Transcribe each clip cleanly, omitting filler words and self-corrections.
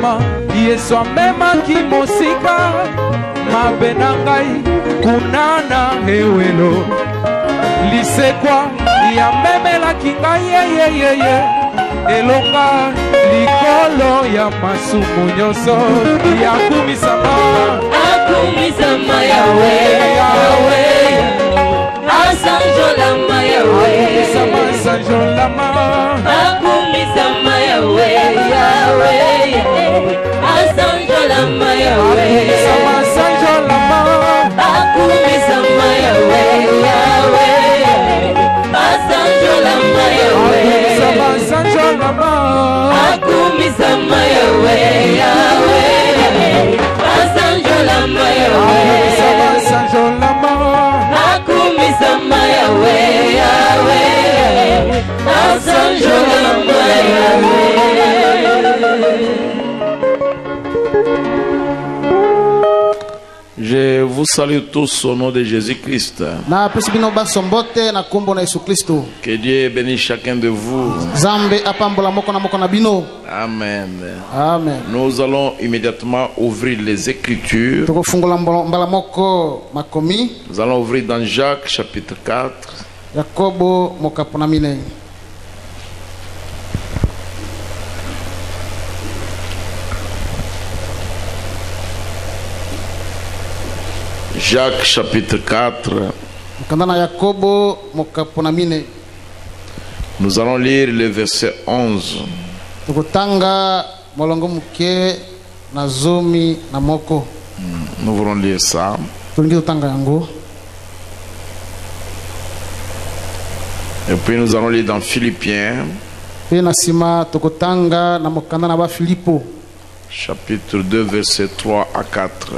mama Yesu amemaki mosika mabe na ngai kunana ewelo lisekwa ya memelaki ngai yeyeyeye elonga likolo ya masumu nyonso yakumisama yawe yawe asanjolama yawe asanjolama akumisama yawe yawe asanjolama yawe asanjolama akumisama yawe yawe asanjolama yawe asanjolama akumisama yawe yawe asanjolama yawe asanjolama akumisama yawe yawe asanjolama yawe. Je vous salue tous au nom de Jésus-Christ. Que Dieu bénisse chacun de vous. Amen. Amen. Nous allons immédiatement ouvrir les Écritures. Nous allons ouvrir dans Jacques chapitre 4. Jacques chapitre 4. Nous allons lire le verset 11. Nous voulons lire ça. Et puis nous allons lire dans Philippiens. Chapitre 2, verset 3 à 4.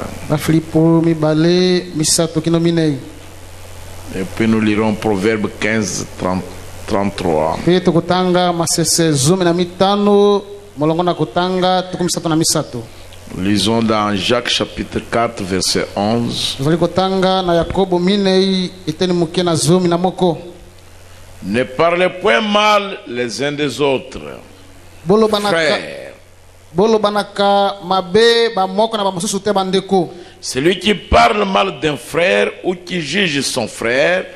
Et puis nous lirons Proverbe 15, 33. Lisons dans Jacques chapitre 4, verset 11. Ne parlez point mal les uns des autres, frères. Celui qui parle mal d'un frère ou qui juge son frère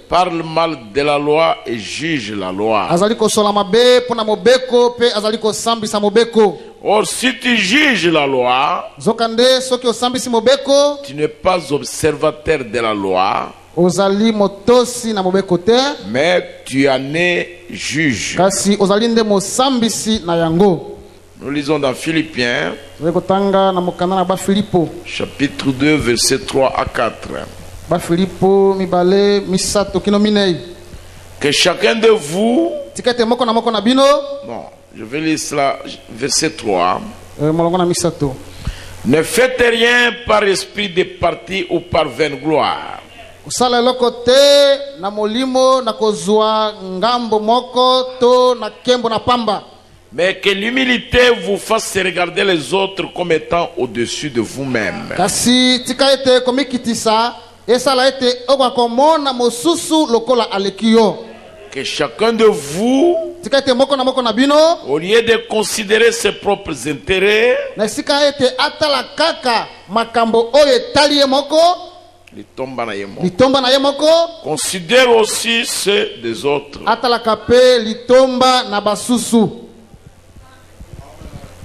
parle mal de la loi et juge la loi. Or, si tu juges la loi, tu n'es pas observateur de la loi, mais tu en es juge. Nous lisons dans Philippiens, chapitre 2, verset 3 à 4. Que chacun de vous... Non, je vais lire cela, verset 3. Ne faites rien par esprit de parti ou par vaine gloire. Mais que l'humilité vous fasse regarder les autres comme étant au-dessus de vous-même. Que chacun de vous, au lieu de considérer ses propres intérêts, considère aussi ceux des autres.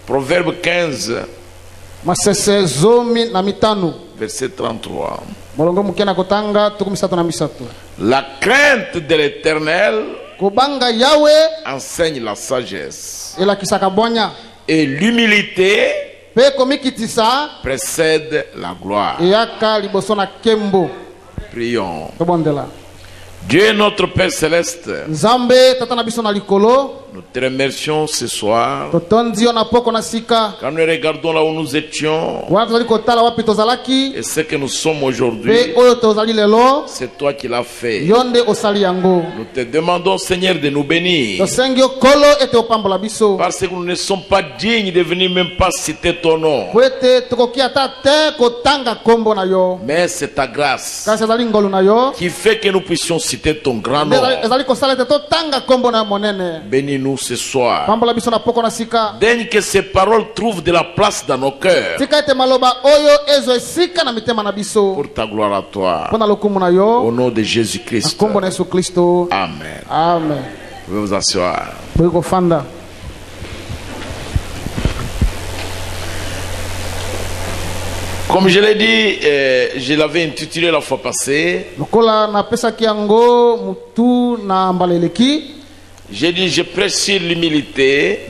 Proverbe 15, verset 33. La crainte de l'Éternel enseigne la sagesse, et l'humilité précède la gloire. Prions. Dieu notre Père Céleste, nous te remercions ce soir. Quand nous regardons là où nous étions et ce que nous sommes aujourd'hui, c'est toi qui l'as fait. Nous te demandons, Seigneur, de nous bénir, parce que nous ne sommes pas dignes de venir même pas citer ton nom. Mais c'est ta grâce qui fait que nous puissions citer réciter ton grand nom. Bénis-nous ce soir. Daigne que ces paroles trouvent de la place dans nos cœurs. Pour ta gloire à toi. Au nom de Jésus-Christ. Amen. Amen. Vous pouvez vous asseoir. Comme je l'ai dit, je l'avais intitulé la fois passée. J'ai dit, je prêche sur l'humilité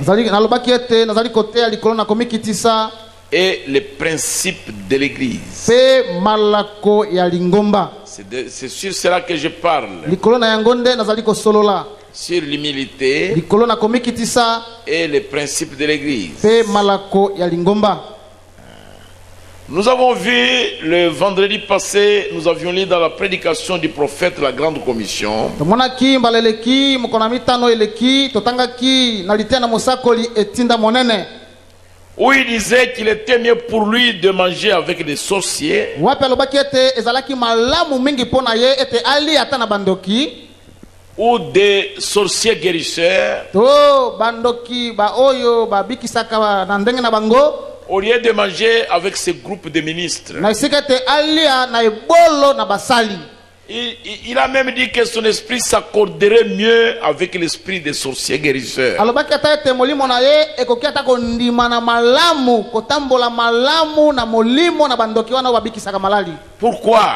et les principes de l'Église. C'est sur cela que je parle. Sur l'humilité et les principes de l'Église. Nous avons vu le vendredi passé, nous avions lu dans la prédication du prophète la Grande Commission. Où il disait qu'il était mieux pour lui de manger avec des sorciers ou des sorciers guérisseurs au lieu de manger avec ce groupe de ministres. Il a même dit que son esprit s'accorderait mieux avec l'esprit des sorciers guérisseurs. Pourquoi?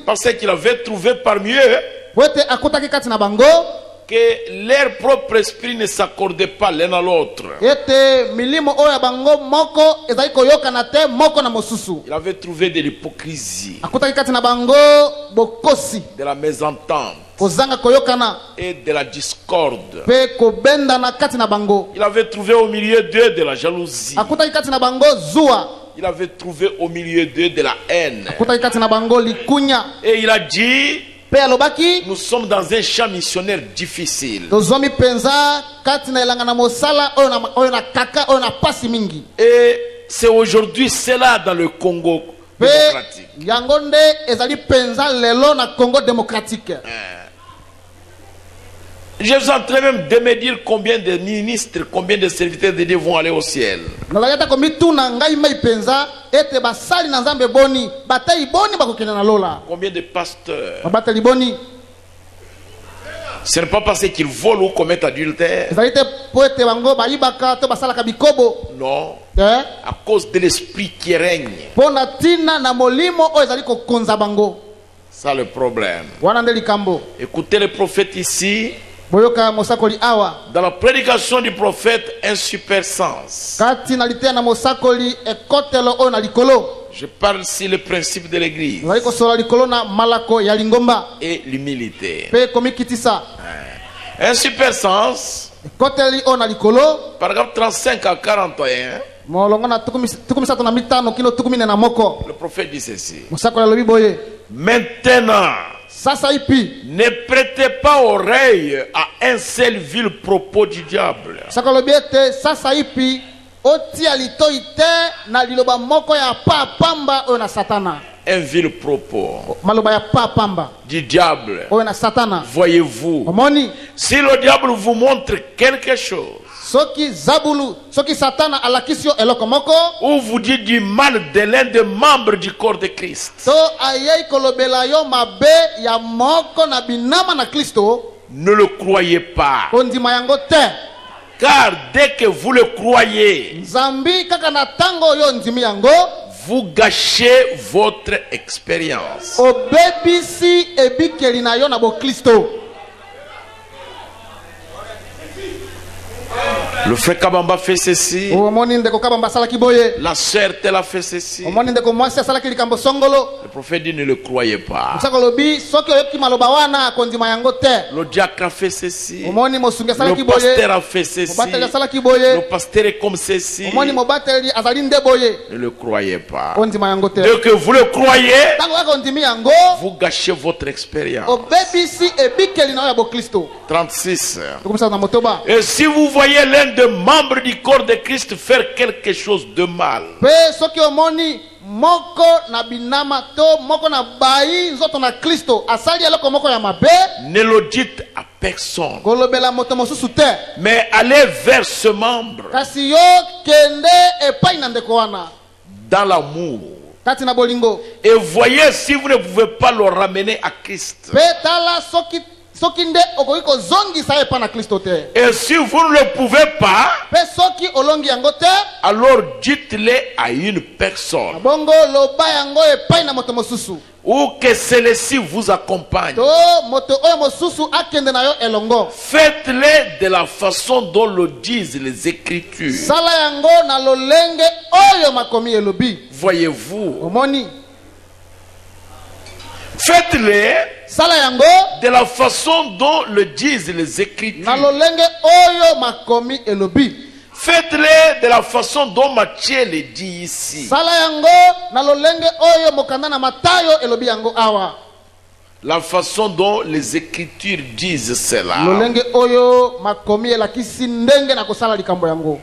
Parce qu'il avait trouvé parmi eux que leur propre esprit ne s'accordait pas l'un à l'autre. Il avait trouvé de l'hypocrisie, de la mésentente et de la discorde. Il avait trouvé au milieu d'eux de la jalousie. Il avait trouvé au milieu d'eux de la haine. Et il a dit, nous sommes dans un champ missionnaire difficile. Et c'est aujourd'hui cela dans le Congo démocratique. Je suis en train même de me dire combien de ministres, combien de serviteurs de Dieu vont aller au ciel. Combien de pasteurs. Ce n'est pas parce qu'ils volent ou commettent adultère. Non. À cause de l'esprit qui règne. Ça le problème. Écoutez le prophète ici. Dans la prédication du prophète, un super sens. Je parle sur le principe de l'Église et l'humilité. Un super sens. Paragraphe 35 à 41. Le prophète dit ceci. Maintenant, ne prêtez pas oreille à un seul vil propos du diable. Un vil propos du diable. Voyez-vous, si le diable vous montre quelque chose, ou vous dit du mal de l'un des membres du corps de Christ, ne le croyez pas. Car dès que vous le croyez, vous gâchez votre expérience. Le frère Kabamba fait ceci. La sœur telle a fait ceci. Le prophète dit ne le croyez pas. Le diacre a fait ceci. Le pasteur a fait ceci. Le pasteur est comme ceci. Ne le croyez pas. Dès que vous le croyez, vous gâchez votre expérience. 36. Et si vous voyez l'un des membres du corps de Christ faire quelque chose de mal, moko na binama to moko na bayi nzoto na Kristo asali eloko moko ya mabe ne le dites à personne, kolobela moto mosusu te, mais allez vers ce membre kasi yo kende epai na ndeko wana dans l'amour kati na bolingo, et voyez si vous ne pouvez pas le ramener à Christ. pe tala soki nde okoki kozongisa epai na Kristo te, Et si vous ne le pouvez pas, pe soki olongi yango te, alors dites-le à une personne bongo loba yango epai na moto mosusu ou que celle-ci vous accompagne. to moto oyo mosusu akende na yo elongo. Faites-le de la façon dont le disent les Écritures. Sala yango na lolenge oyo makomi elobi. Voyez-vous, Omoni. faites-le Sala yango de la façon dont le disent les Écritures. na lolenge oyo makomi elobi. Faites-le de la façon dont Matthieu le dit ici. Sala yango na lolenge oyo mokanda na Matayo elobi yango awa. La façon dont les Écritures disent cela. Lolenge oyo makomi elakisi ndenge na kosala likambo yango.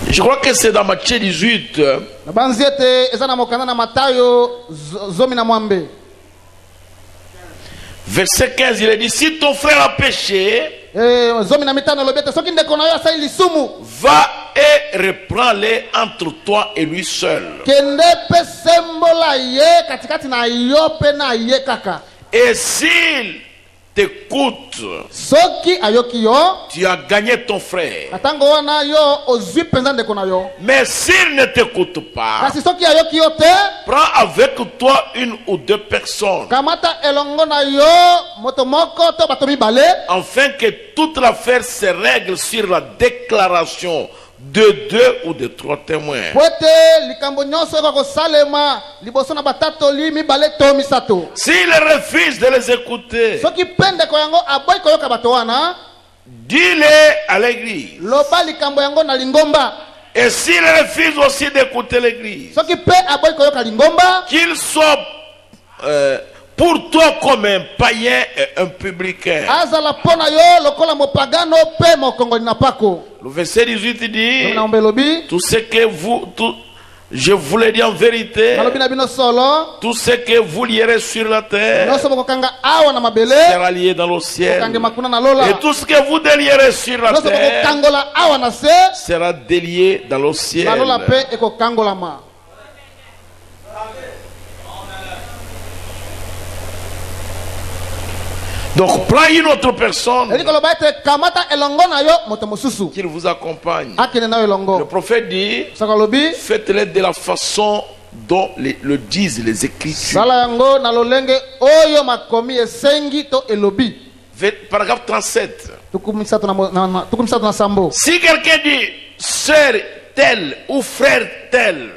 Je crois que c'est dans Matthieu 18. Na banziete eza na mokanda na Matayo zomi na mwambe. Verset 15, il est dit, si ton frère a péché, Zomi na mitano lobete soki ndeko na yo asali lisumu, va et reprends-le entre toi et lui seul. kende pe sembola ye katikati na yo pe na ye kaka. Et s'il t'écoute, Soki ayoki yo, tu as gagné ton frère. katango wana yo ozwi penza ndeko na yo. Mais s'il ne t'écoute pas, Kasi soki ayoki yo te, prends avec toi une ou deux personnes, kamata elongo na yo moto moko to bato mibale, afin que toute l'affaire se règle sur la déclaration de 2 ou de 3 témoins. po ete likambo nyonso eko kosalema liboso na batatoli mibale to misato. S'il refuse de les écouter, Soki pe ndeko yango aboyi koyoka bato wana, dis-le à l'église. loba likambo yango na lingomba. Et s'il refuse aussi d'écouter l'église, Soki pe aboyi koyoka lingomba, qu'il soit pour toi comme un païen et un publicain. azala pona yo lokola mopagano pe mokongoli na pako. Le verset 18 dit, Na ombelobi, tout ce que je vous l'ai dit en vérité, nalobi na bino solo, tout ce que vous lierez sur la terre nyonso bokokanga awa na mabele, sera lié dans le ciel. bokange makuna na lola. Et tout ce que vous délierez sur la Nyonso terre bokokangola awa na se, sera délié dans le ciel. na lola pe ekokangolama. Donc prends une autre personne Eli koloba ete kamata elongo na yo moto mosusu qui vous accompagne. akende na yo Le elongo. prophète dit, Saka lobi, faites-le de la façon dont le disent les Écritures. sala yango na lolenge oyo makomi esengi to elobi. Paragraphe 37. Tukumisato na sambo. Si quelqu'un dit sœur telle ou frère tel,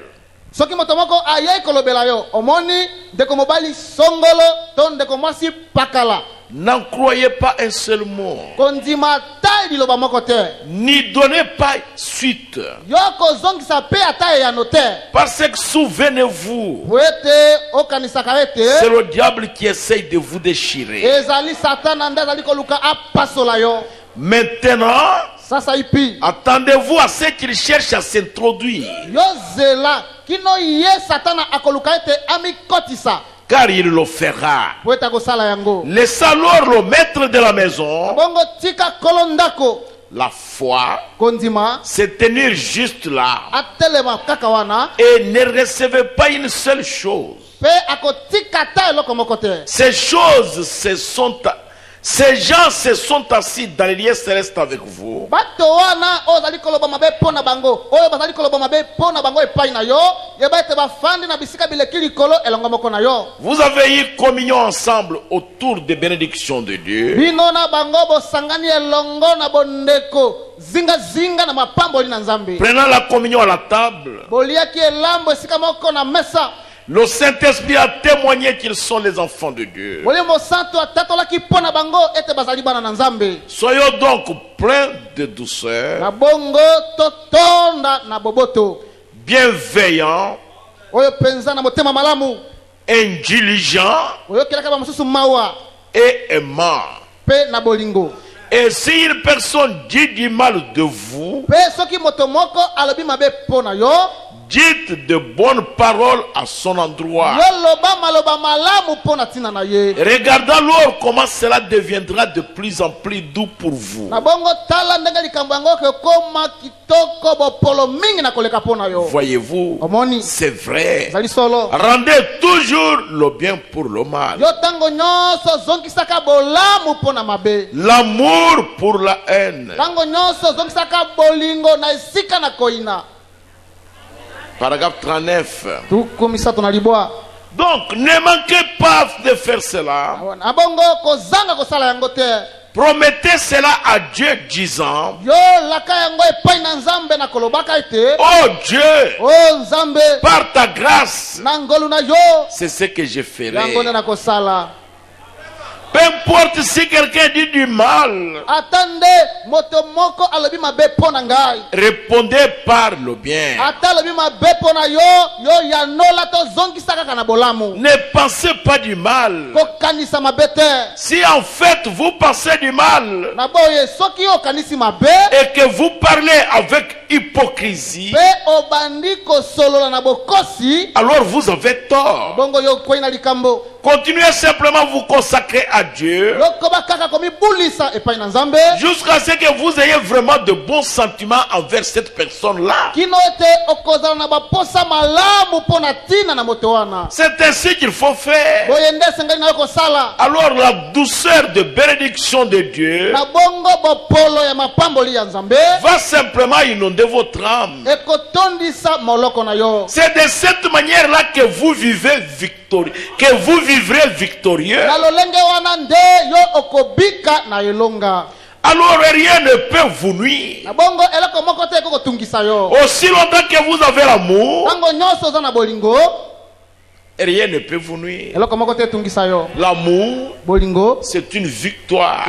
Soki moto moko ayei kolobela yo, omoni ndeko mobali songolo to ndeko mwasi pakala, n'en croyez pas un seul mot, kondima ta liloba moko te, n'y donnez pas suite. yo kozongisa pe ata eyano te, Parce que souvenez-vous, po ete okanisaka c'est ete le diable qui essaye de vous déchirer. ezali satana nde azali koluka apasola yo. Maintenant, Sasa ipi attendez-vous à ce qu'il cherche à s'introduire, yo zela kino ye satana akoluka ete amikotisa car il le fera. po ete akosala yango. Laissez alors le maître de la maison, Bongo tika kolo ndako la foi, kondima se tenir juste là atelema kaka wana et ne recevez pas une seule chose. pe akotika ta eloko moko te. Ces gens se sont assis dans les lieux célestes avec vous. Bato wana oyo bazali koloba mabe pona bango oyo bazali koloba mabe pona bango epai na yo yeba ete bafandi na bisika bileki likolo elongo moko na yo. Vous avez eu communion ensemble autour des bénédictions de Dieu. Bino na bango bosangani elongo na bondeko zinga zinga na mapamboli na Nzambe. Prenant la communion à la table, Boliaki elambo esika moko na mesa. le Saint-Esprit a témoigné qu'ils sont les enfants de Dieu. Molimo santo atatolaki pona bango ete bazali bana na Nzambe. Soyons donc pleins de douceur, Na bongo totonda na boboto bienveillants, oyo penza na motema malamu indulgents oyo kelaka ba mosusu mawa et aimants. pe na bolingo. Et si une personne dit du mal de vous, dites de bonnes paroles à son endroit. Regardons alors comment cela deviendra de plus en plus doux pour vous. Voyez-vous, c'est vrai. Rendez toujours le bien pour le mal. L'amour pour la haine. Paragraphe 39. Donc, ne manquez pas de faire cela. Promettez cela à Dieu disant, oh Dieu, par ta grâce, c'est ce que je ferai. Peu importe si quelqu'un dit du mal, répondez par le bien. Ne pensez pas du mal. Si en fait vous pensez du mal et que vous parlez avec hypocrisie, alors vous avez tort. Continuez simplement à vous consacrer à Dieu jusqu'à ce que vous ayez vraiment de bons sentiments envers cette personne-là. C'est ainsi qu'il faut faire. Alors la douceur de bénédiction de Dieu va simplement inonder votre âme. C'est de cette manière-là que vous vivez victorieux, que vous vivrez victorieux. Alors rien ne peut vous nuire. Aussi longtemps que vous avez l'amour, rien ne peut vous nuire. L'amour, c'est une victoire.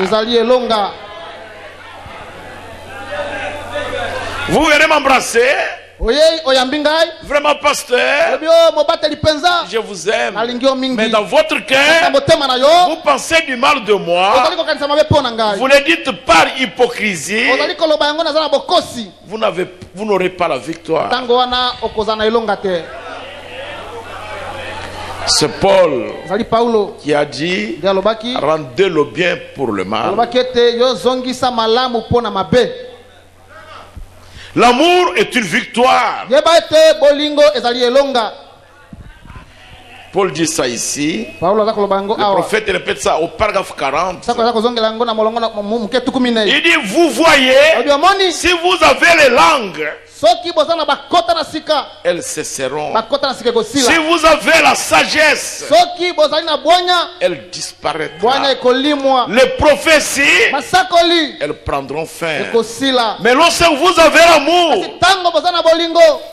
Vous venez m'embrasser. Vraiment, pasteur, je vous aime. Mais dans votre cœur, vous pensez du mal de moi. Vous le dites par hypocrisie. Vous n'aurez pas la victoire. C'est Paul qui a dit, rendez le bien pour le mal. L'amour est une victoire. Paul dit ça ici. Le prophète répète ça au paragraphe 40. Il dit, vous voyez, si vous avez les langues, elles cesseront. Si vous avez la sagesse, elles disparaîtront. Les prophéties, elles prendront fin. Mais lorsque vous avez l'amour,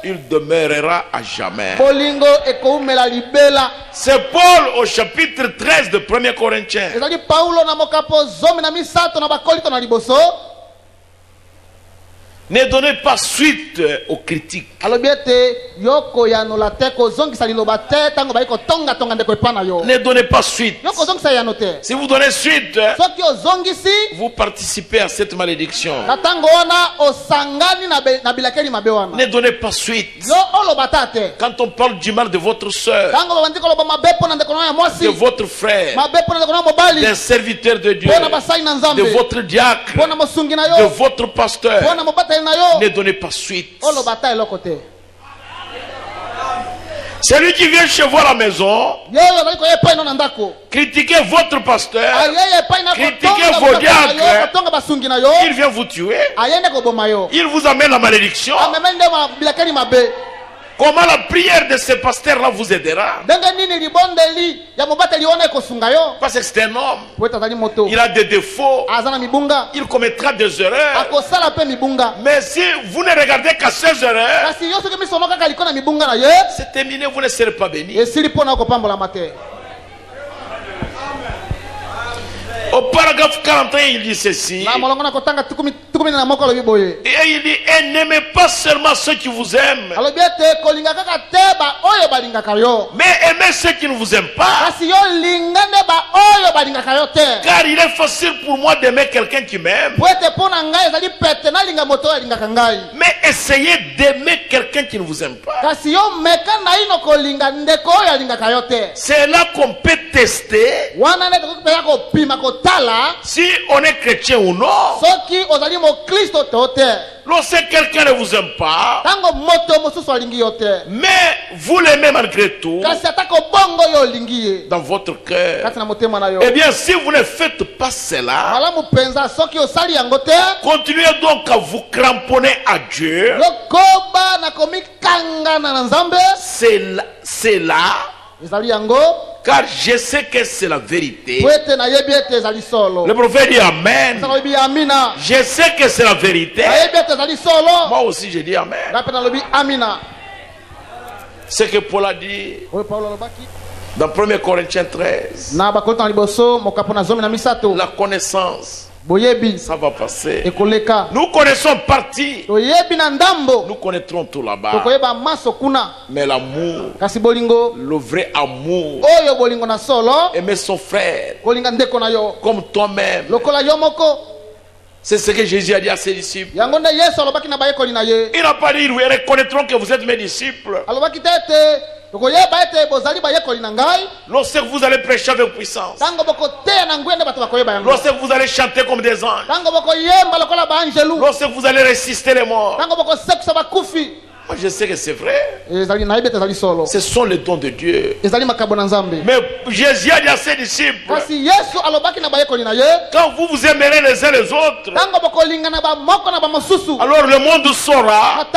il demeurera à jamais. C'est Paul au chapitre 13 de 1 Corinthiens. Ne donnez pas suite aux critiques. Ne donnez pas suite. Si vous donnez suite, vous participez à cette malédiction. Ne donnez pas suite. Quand on parle du mal de votre soeur, de votre frère, d'un serviteur de Dieu, de votre diacre, de votre pasteur, ne donnez pas suite. Celui qui vient chez vous à la maison, critiquez votre pasteur, critiquez vos diacres, il vient vous tuer, il vous amène la malédiction. Comment la prière de ce pasteur-là vous aidera? Parce que c'est un homme. Il a des défauts. Il commettra des erreurs. Mais si vous ne regardez qu'à ces erreurs, c'est terminé, vous ne serez pas béni. Au paragraphe 41, il dit ceci. Et il dit, et n'aimez pas seulement ceux qui vous aiment, mais aimez ceux qui ne vous aiment pas. Car il est facile pour moi d'aimer quelqu'un qui m'aime, mais essayez d'aimer quelqu'un qui ne vous aime pas. C'est là qu'on peut tester si on est chrétien ou non. Lorsque quelqu'un ne vous aime pas, mais vous l'aimez malgré tout dans votre cœur, eh bien si vous ne faites pas cela, continuez donc à vous cramponner à Dieu. C'est là, car je sais que c'est la vérité. Le prophète dit Amen. Je sais que c'est la vérité. Moi aussi je dis Amen. Ce que Paul a dit dans 1 Corinthiens 13. La connaissance, ça va passer. Nous connaissons partie. Nous connaîtrons tout là-bas. Mais l'amour, le vrai amour, aimer son frère comme toi-même, c'est ce que Jésus a dit à ses disciples. Il n'a pas dit, ils reconnaîtront que vous êtes mes disciples lorsque vous allez prêcher avec puissance, lorsque vous allez chanter comme des anges, lorsque vous allez résister les morts. Moi je sais que c'est vrai. Ce sont les dons de Dieu. Mais Jésus a dit à ses disciples, quand vous vous aimerez les uns les autres, alors le monde saura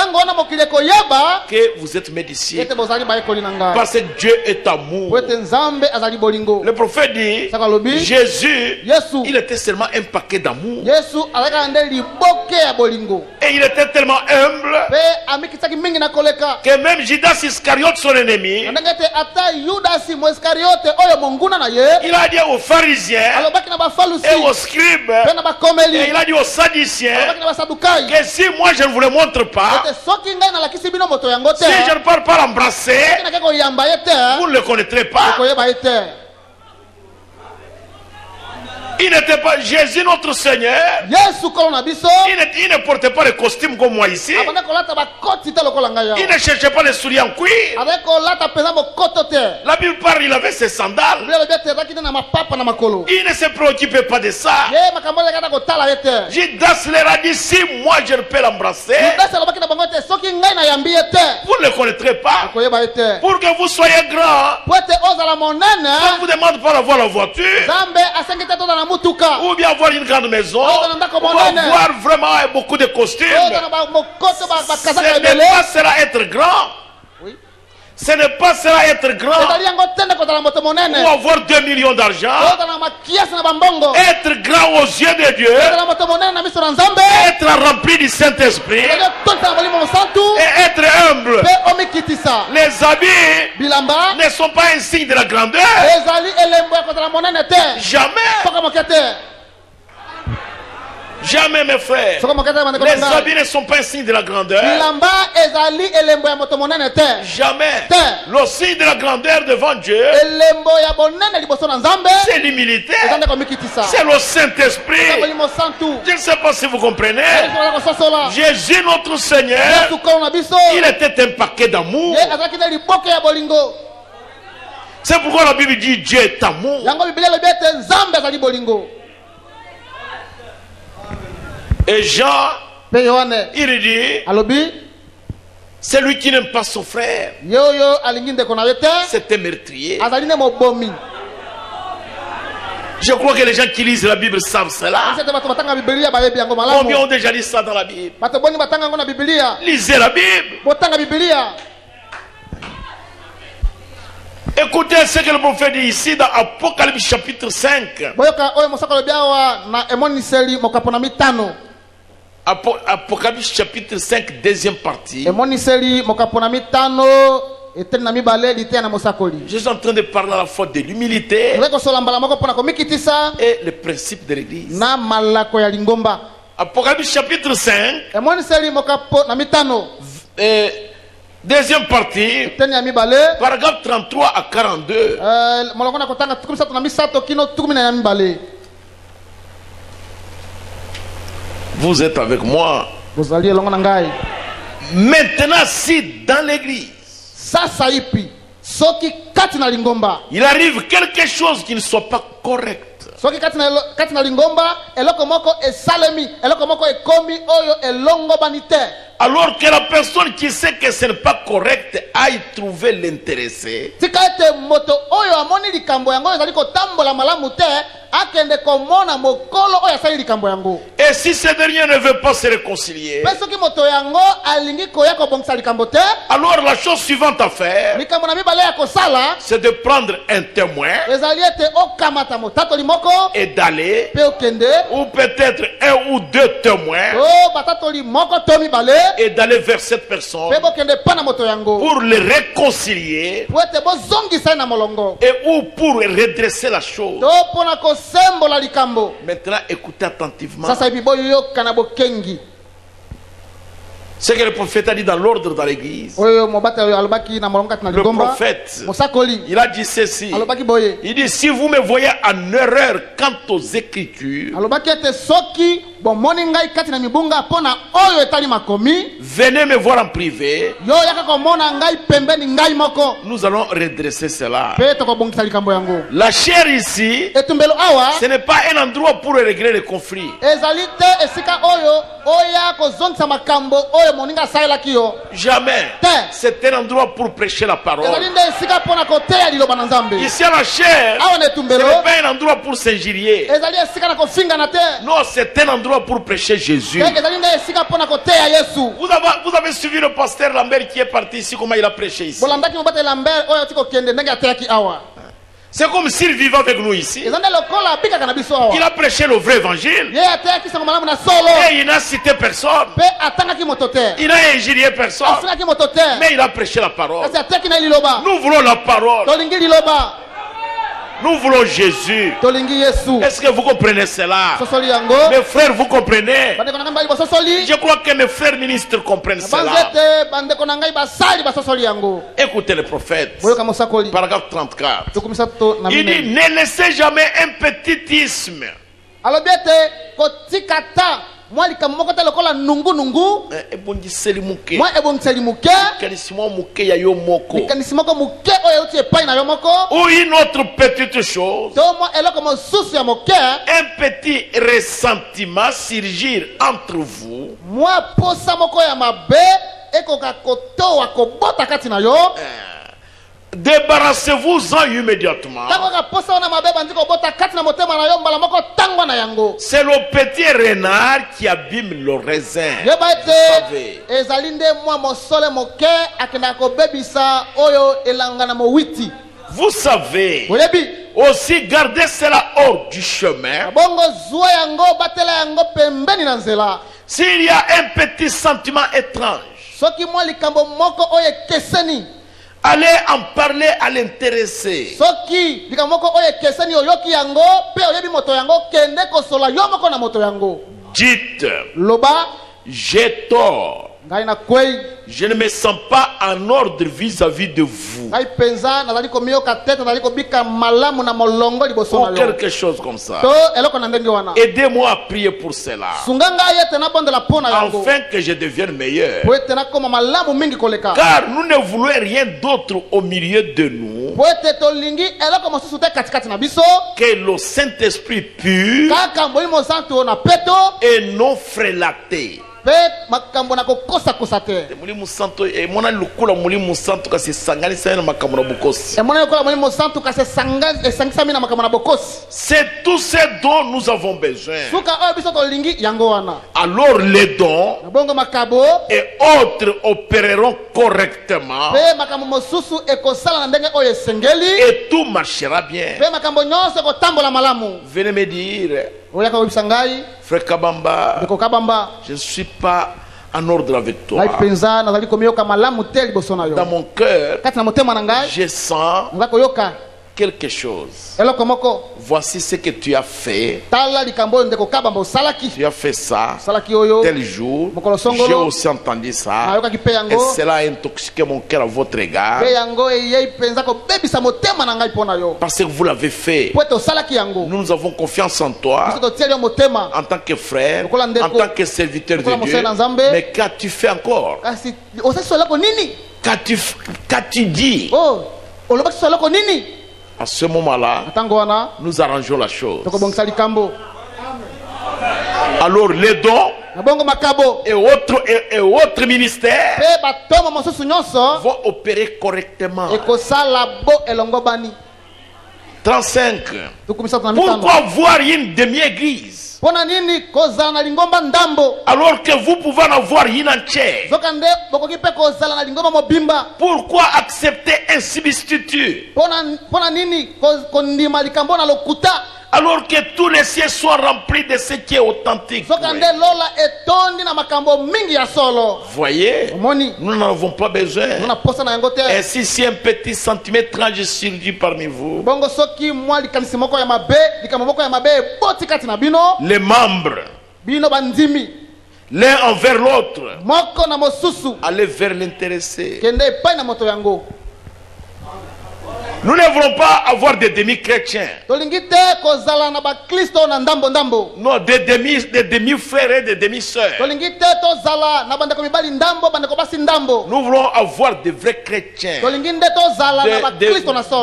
que vous êtes mes disciples, parce que Dieu est amour. Le prophète dit, Jésus, il était seulement un paquet d'amour, et il était tellement humble que même Judas Iscariote, son ennemi, il a dit aux pharisiens et aux scribes, et il a dit aux sadduciens, que si moi je ne vous le montre pas, si je ne parle pas l'embrasser, vous ne le connaîtrez pas. Il n'était pas Jésus notre Seigneur. Il ne portait pas le costume comme moi ici. Il ne cherchait pas les souliers en cuir. La Bible parle, il avait ses sandales. Il ne se préoccupait pas de ça. Judas leur a dit, si moi je ne peux l'embrasser, vous ne le connaîtrez pas. Pour que vous soyez grand, on vous demande pas d'avoir la voiture, ou bien avoir une grande maison, ou avoir vraiment beaucoup de costumes. Ce n'est pas cela être grand. Ce n'est pas cela être grand, ou avoir 2 millions d'argent. Être grand aux yeux de Dieu, être rempli du Saint-Esprit, et être humble. Les habits ne sont pas un signe de la grandeur. Jamais. Jamais, mes frères. Les habits ne sont pas un signe de la grandeur. Jamais. Le signe de la grandeur devant Dieu, c'est l'humilité. C'est le Saint-Esprit. Je ne sais pas si vous comprenez. Jésus, notre Seigneur, il était un paquet d'amour. C'est pourquoi la Bible dit Dieu est amour. Et Jean, il dit, celui qui n'aime pas son frère, c'est un meurtrier. Je crois que les gens qui lisent la Bible savent cela. Combien ont déjà lu ça dans la Bible? Lisez la Bible. Écoutez ce que le prophète dit ici dans Apocalypse chapitre 5. Apocalypse chapitre 5, deuxième partie. Je suis en train de parler à la fois de l'humilité et le principe de l'église. Apocalypse chapitre 5, deuxième partie, paragraphe 33 à 42. Vous êtes avec moi. Maintenant, si dans l'église il arrive quelque chose qui ne soit pas correct, alors que la personne qui sait que ce n'est pas correct aille trouver l'intéressé, et si ce dernier ne veut pas se réconcilier, alors la chose suivante à faire, c'est de prendre un témoin et d'aller, ou peut-être un ou deux témoins, et d'aller vers cette personne pour le réconcilier et ou pour redresser la chose. Maintenant, écoutez attentivement ce que le prophète a dit dans l'ordre dans l'église. Le prophète, il a dit ceci. Il dit, si vous me voyez en erreur quant aux Écritures, venez me voir en privé. Nous allons redresser cela. La chair ici, ce n'est pas un endroit pour régler les conflits. Jamais. C'est un endroit pour prêcher la parole. Ici à la chair, ce n'est pas un endroit pour s'injurier. Non, c'est un endroit pour prêcher Jésus. Vous avez suivi le pasteur Lambert qui est parti ici, comment il a prêché ici. C'est comme s'il vivait avec nous ici. Il a prêché le vrai évangile. Et il n'a cité personne. Il n'a injurié personne. Mais il a prêché la parole. Nous voulons la parole. Nous voulons Jésus. Est-ce que vous comprenez cela? Mes frères, vous comprenez? Je crois que mes frères ministres comprennent cela. Écoutez le prophète. Paragraphe 34. Il dit, ne laissez jamais un petit isme. Moi ou une autre petite chose, un petit ressentiment surgir entre vous, débarrassez-vous-en immédiatement. C'est le petit renard qui abîme le raisin. Vous savez, aussi garder cela hors du chemin. S'il y a un petit sentiment étrange, allez en parler à l'intéressé. Dites, j'ai tort. Je ne me sens pas en ordre vis-à-vis de vous. Ou quelque chose comme ça. Aidez-moi à prier pour cela, afin que je devienne meilleur. Car nous ne voulons rien d'autre au milieu de nous que le Saint-Esprit pur et non frélaté. C'est tout ce dont nous avons besoin. Alors les dons et autres opéreront correctement et tout marchera bien. Venez me dire, Frère Kabamba, je ne suis pas en ordre avec toi. Dans mon cœur, je sens quelque chose. Voici ce que tu as fait. Tu as fait ça tel jour. J'ai aussi entendu ça. Et cela a intoxiqué mon cœur à votre égard. Parce que vous l'avez fait. Nous avons confiance en toi. En tant que frère, en tant que serviteur de Dieu. Mais qu'as-tu fait encore? Qu'as-tu dit? À ce moment-là, nous arrangeons la chose. Alors les dons et autres ministères vont opérer correctement. 35. Pourquoi voir une demi-église alors que vous pouvez en avoir une entière? Pourquoi accepter un substitut alors que tous les cieux sont remplis de ce qui est authentique? Voyez, nous n'en avons pas besoin. Et si un petit centimètre je surgit parmi vous, les membres l'un envers l'autre, allez vers l'intéressé. Nous ne voulons pas avoir des demi-chrétiens. Non, des demi-frères et des demi-sœurs. Nous voulons avoir des vrais chrétiens.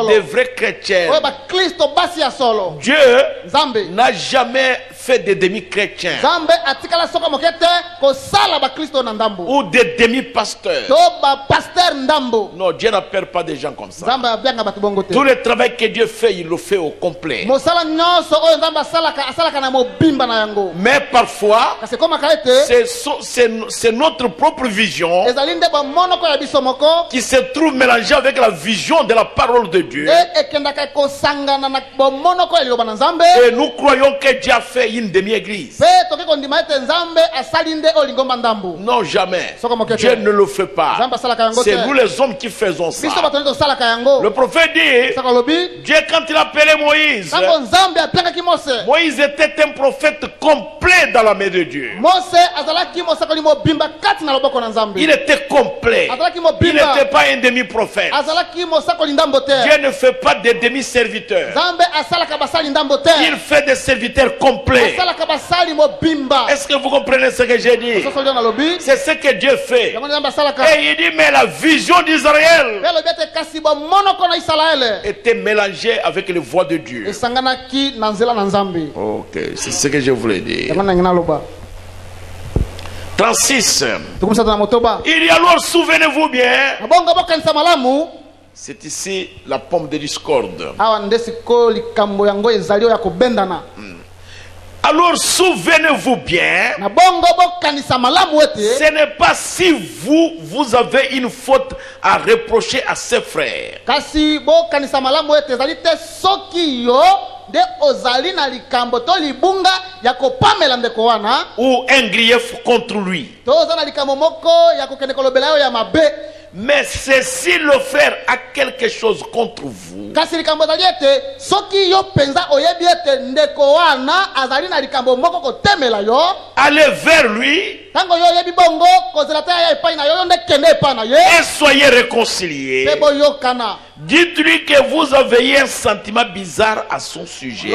Des vrais chrétiens. Dieu n'a jamais fait des demi-chrétiens ou des demi-pasteurs. Non, Dieu n'appelle pas des gens comme ça. Tout le travail que Dieu fait, il le fait au complet. Mais parfois, c'est notre propre vision qui se trouve mélangée avec la vision de la parole de Dieu. Et nous croyons que Dieu a fait une demi-église. Non, jamais. Dieu ne le fait pas. C'est nous les hommes qui faisons ça. Le prophète dit, Dieu, quand il appelait Moïse, Moïse était un prophète complet dans la main de Dieu. Il était complet. Il n'était pas un demi-prophète. Dieu ne fait pas des demi-serviteurs. Il fait des serviteurs complets. Est-ce que vous comprenez ce que j'ai dit? C'est ce que Dieu fait. Et il dit, mais la vision d'Israël était mélangée avec les voix de Dieu. Ok, c'est ce que je voulais dire. 36. Il y a alors, souvenez-vous bien, c'est ici la pomme de discorde. Alors souvenez-vous bien, ce n'est pas si vous avez une faute à reprocher à ses frères ou un grief contre lui. Mais c'est si le frère a quelque chose contre vous, allez vers lui et soyez réconciliés. Dites-lui que vous avez un sentiment bizarre à son sujet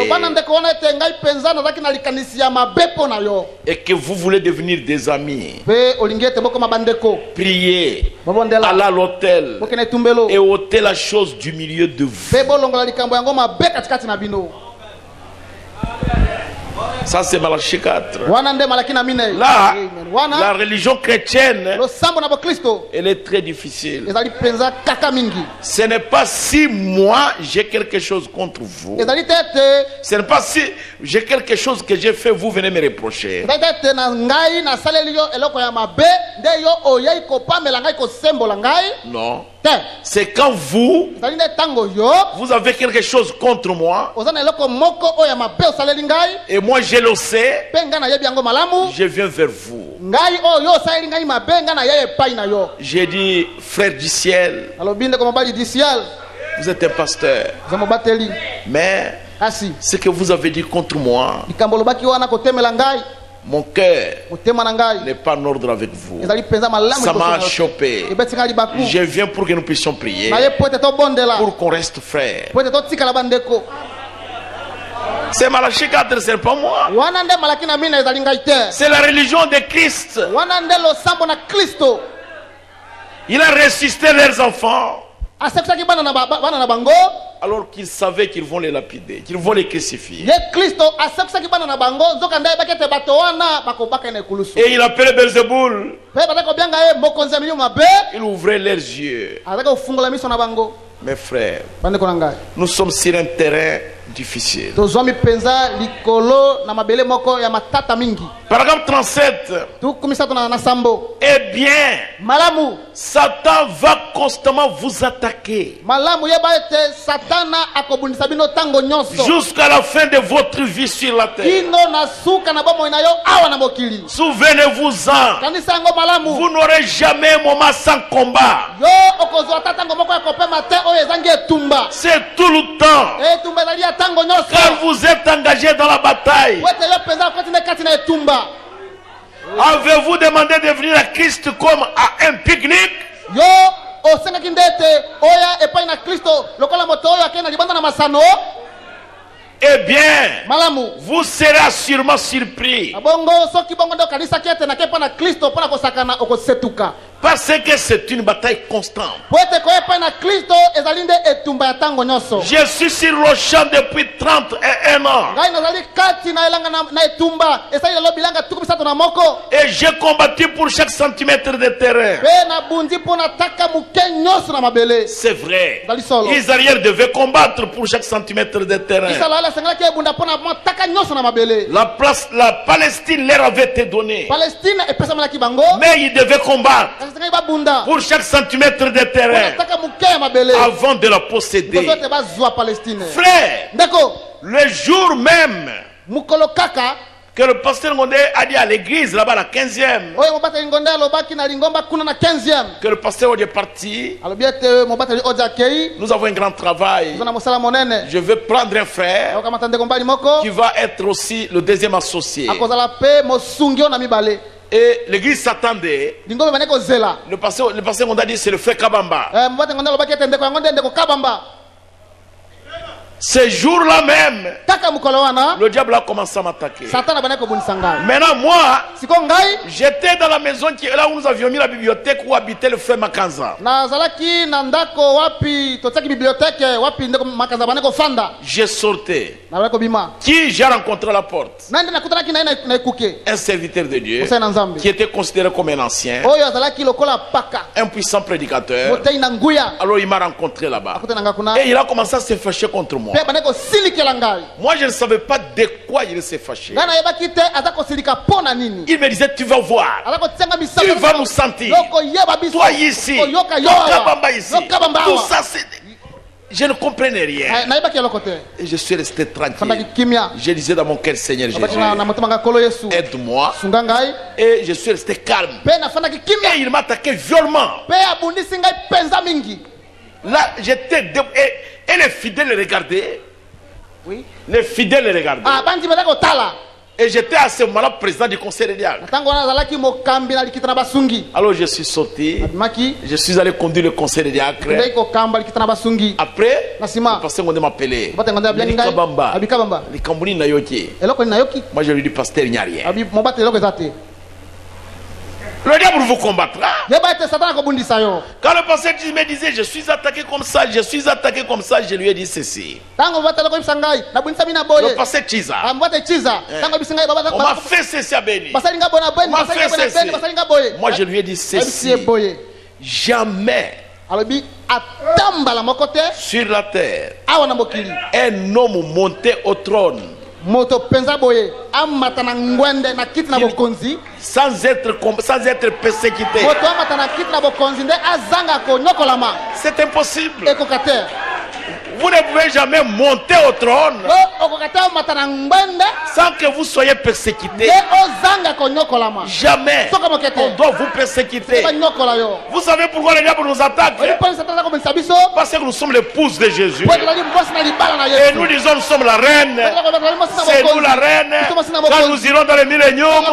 et que vous voulez devenir des amis. Priez, allez à l'hôtel et ôtez la chose du milieu de vous. Ça c'est Malachie 4. Là, la religion chrétienne, elle est très difficile. Ce n'est pas si moi j'ai quelque chose contre vous. Ce n'est pas si j'ai quelque chose que j'ai fait, vous venez me reprocher. Non. C'est quand vous avez quelque chose contre moi et moi je le sais, je viens vers vous. J'ai dit, frère du ciel, vous êtes un pasteur. Mais ce que vous avez dit contre moi, mon cœur n'est pas en ordre avec vous. Ça m'a chopé. Je viens pour que nous puissions prier, pour qu'on reste frères. C'est Malachie 4, c'est pas moi. C'est la religion de Christ. Il a ressuscité leurs enfants, alors qu'ils savaient qu'ils vont les lapider, qu'ils vont les crucifier. Et il appelait Belzéboul. Il ouvrait leurs yeux. Mes frères, nous sommes sur un terrain difficile. Paragraphe 37. Eh bien, Satan va constamment vous attaquer jusqu'à la fin de votre vie sur la terre. Souvenez-vous-en, vous n'aurez jamais un moment sans combat. C'est tout le temps. Quand vous êtes engagé dans la bataille, avez-vous demandé de venir à Christ comme à un pique-nique? Eh bien, vous serez assurément surpris. Parce que c'est une bataille constante. Je suis sur le champ depuis 31 ans. Et j'ai combattu pour chaque centimètre de terrain. C'est vrai. Israël devait combattre pour chaque centimètre de terrain. La Palestine leur avait été donnée. Mais ils devaient combattre pour chaque centimètre de terrain avant de la posséder. Frère, le jour même que le pasteur Ngondé a dit à l'église là-bas la 15e, que le pasteur Ngondé est parti, nous avons un grand travail. Je vais prendre un frère qui va être aussi le deuxième associé. Et l'église s'attendait. Le pasteur Ngondé a dit c'est le frère Kabamba. Ce jour-là même, le diable a commencé à m'attaquer. Maintenant, moi, j'étais dans la maison qui est là où nous avions mis la bibliothèque où habitait le frère Makanza. Je sortais. Qui j'ai rencontré à la porte? Un serviteur de Dieu qui était considéré comme un ancien, un puissant prédicateur. Alors il m'a rencontré là-bas et il a commencé à se fâcher contre moi. Moi je ne savais pas de quoi il s'est fâché. Il me disait tu vas voir, tu vas nous sentir, toi ici, toi Kabamba ici, tout ça c'est... Je ne comprenais rien. Et je suis resté tranquille. Je disais dans mon cœur, Seigneur Jésus, aide-moi. Et je suis resté calme. Et il m'a attaqué violemment. Là, j'étais debout. Et les fidèles les regardaient. Oui. Les fidèles les regardaient. Et j'étais à ce moment-là président du conseil de diacre. Alors je suis sorti. Je suis allé conduire le conseil de diacre. Après, le pasteur Ngondé m'a appelé. Moi je lui ai dit, pasteur, il n'y a rien. Le diable vous combattra. Quand le pasteur me disait, je suis attaqué comme ça, je suis attaqué comme ça, je lui ai dit ceci. Le pasteur Chiza, on m'a fait ceci à Béni. On m'a fait ceci. Moi je lui ai dit ceci. Jamais sur la terre un homme monté au trône sans être persécuté. C'est impossible. Vous ne pouvez jamais monter au trône sans que vous soyez persécutés. Jamais on doit vous persécuter. Vous savez pourquoi le diable nous attaque? Parce que nous sommes l'épouse de Jésus. Et nous disons nous sommes la reine. C'est nous la reine. Quand nous irons dans le millénium,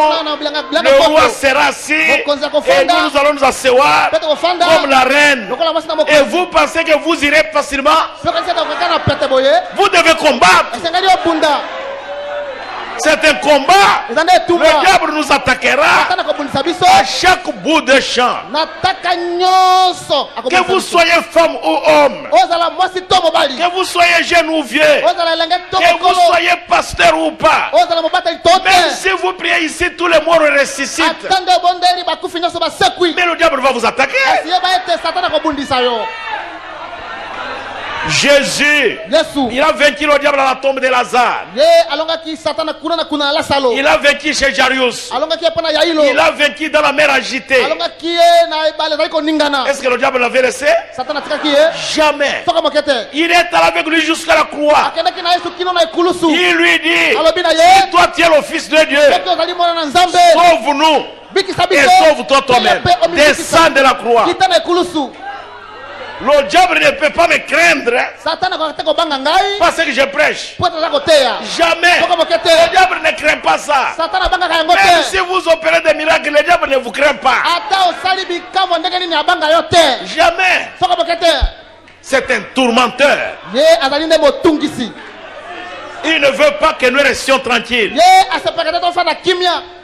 le roi sera assis et nous allons nous asseoir comme la reine. Et vous pensez que vous irez facilement? Vous devez combattre. C'est un combat. Le diable nous attaquera à chaque bout de champ. Que vous soyez femme ou homme, que vous soyez jeune ou vieux, que vous soyez pasteur ou pas, même si vous priez ici, tous les morts ressuscitent. Mais le diable va vous attaquer. Jésus, il a vaincu le diable à la tombe de Lazare. Il a vaincu chez Jarius. Il a vaincu dans la mer agitée. Est-ce que le diable l'avait laissé? Jamais. Il est allé avec lui jusqu'à la croix. Il lui dit, si toi tu es le fils de Dieu, sauve-nous et sauve-toi toi-même. Descends de la croix. Le diable ne peut pas me craindre parce que je prêche. Jamais. Le diable ne craint pas ça. Même si vous opérez des miracles, le diable ne vous craint pas. Jamais. C'est un tourmenteur. Il ne veut pas que nous restions tranquilles.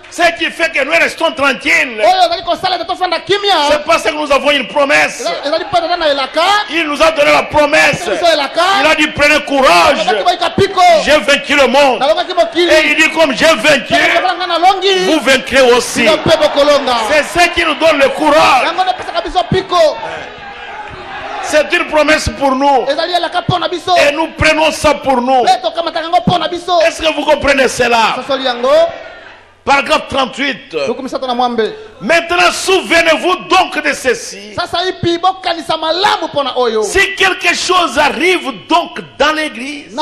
Ce qui fait que nous restons tranquilles, c'est parce que nous avons une promesse. Il nous a donné la promesse. Il a dit prenez courage, j'ai vaincu le monde. Et il dit comme j'ai vaincu, vous vaincrez aussi. C'est ce qui nous donne le courage. C'est une promesse pour nous. Et nous prenons ça pour nous. Est-ce que vous comprenez cela? Paragraphe 38. Maintenant, souvenez-vous donc de ceci. Si quelque chose arrive donc dans l'église,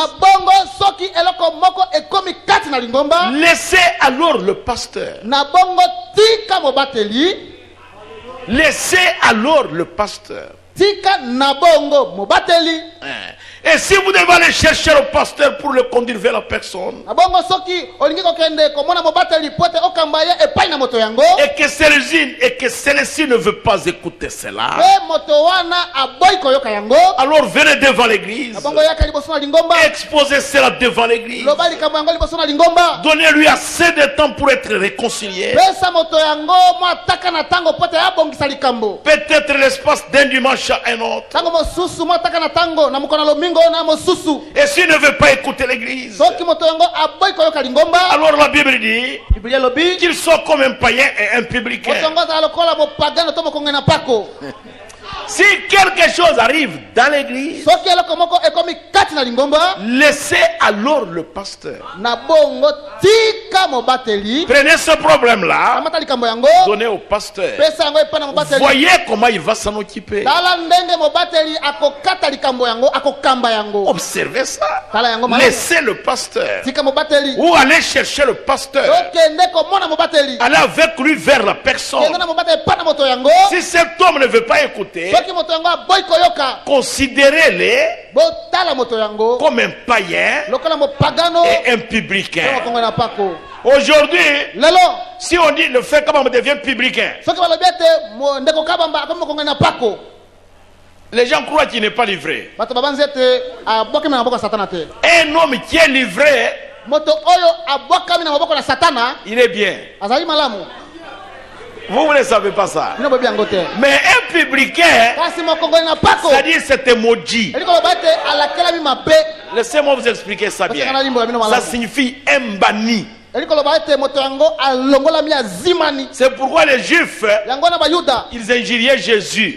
laissez alors le pasteur. Laissez alors le pasteur. Et si vous devez aller chercher le pasteur pour le conduire vers la personne, et que celui-ci ne veut pas écouter cela, alors venez devant l'église, exposez cela devant l'église, donnez-lui assez de temps pour être réconcilié. Peut-être l'espace d'un dimanche à un autre. Et s'il ne veut pas écouter l'église, alors la Bible dit qu'il soit comme un païen et un publicain. Si quelque chose arrive dans l'église, laissez alors le pasteur. Prenez ce problème-là, donnez au pasteur. Voyez comment il va s'en occuper. Observez ça. Laissez le pasteur. Ou allez chercher le pasteur. Allez avec lui vers la personne. Si cet homme ne veut pas écouter, considérez-les comme un païen et un publicain. Aujourd'hui, si on dit le fait comment on devient publicain, les gens croient qu'il n'est pas livré. Un homme qui est livré, il est bien. Vous ne savez pas ça. Mais un publicain, c'est-à-dire c'était maudit. Laissez-moi vous expliquer ça bien. Ça signifie un banni. C'est pourquoi les Juifs, ils injuriaient Jésus.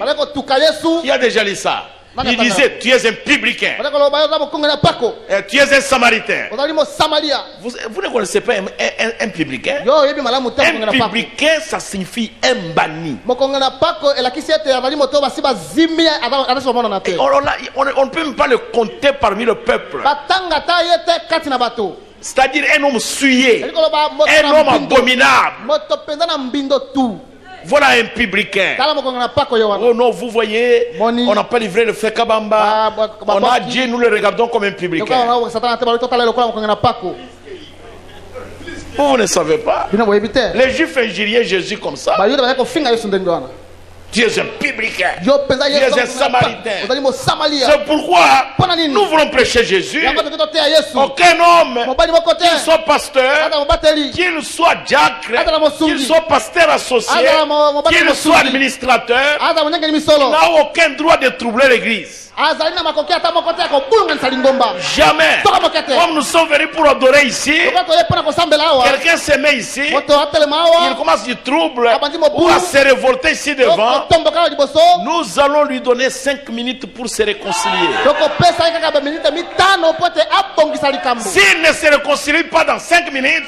Qui a déjà lu ça? Il disait, tu es un publicain. Et tu es un samaritain. Vous ne connaissez pas un publicain? Un publicain, ça signifie un banni. On ne peut même pas le compter parmi le peuple. C'est-à-dire un homme souillé, un homme abominable. Voilà un publicain. Oh non, vous voyez, on n'a pas livré le fait Kabamba. On a dit, nous le regardons comme un publicain. Vous ne savez pas. Les Juifs injuriaient Jésus comme ça. Tu es un publicain. Tu es un samaritain. C'est pourquoi nous voulons prêcher Jésus. Aucun homme, qu'il soit pasteur, qu'il soit diacre, qu'il soit pasteur associé, qu'il soit administrateur, n'a aucun droit de troubler l'église. Jamais. Comme nous sommes venus pour adorer ici, quelqu'un se met ici, il commence du trouble ou à se révolter ici devant. Nous allons lui donner 5 minutes pour se réconcilier. S'il ne se réconcilie pas dans 5 minutes,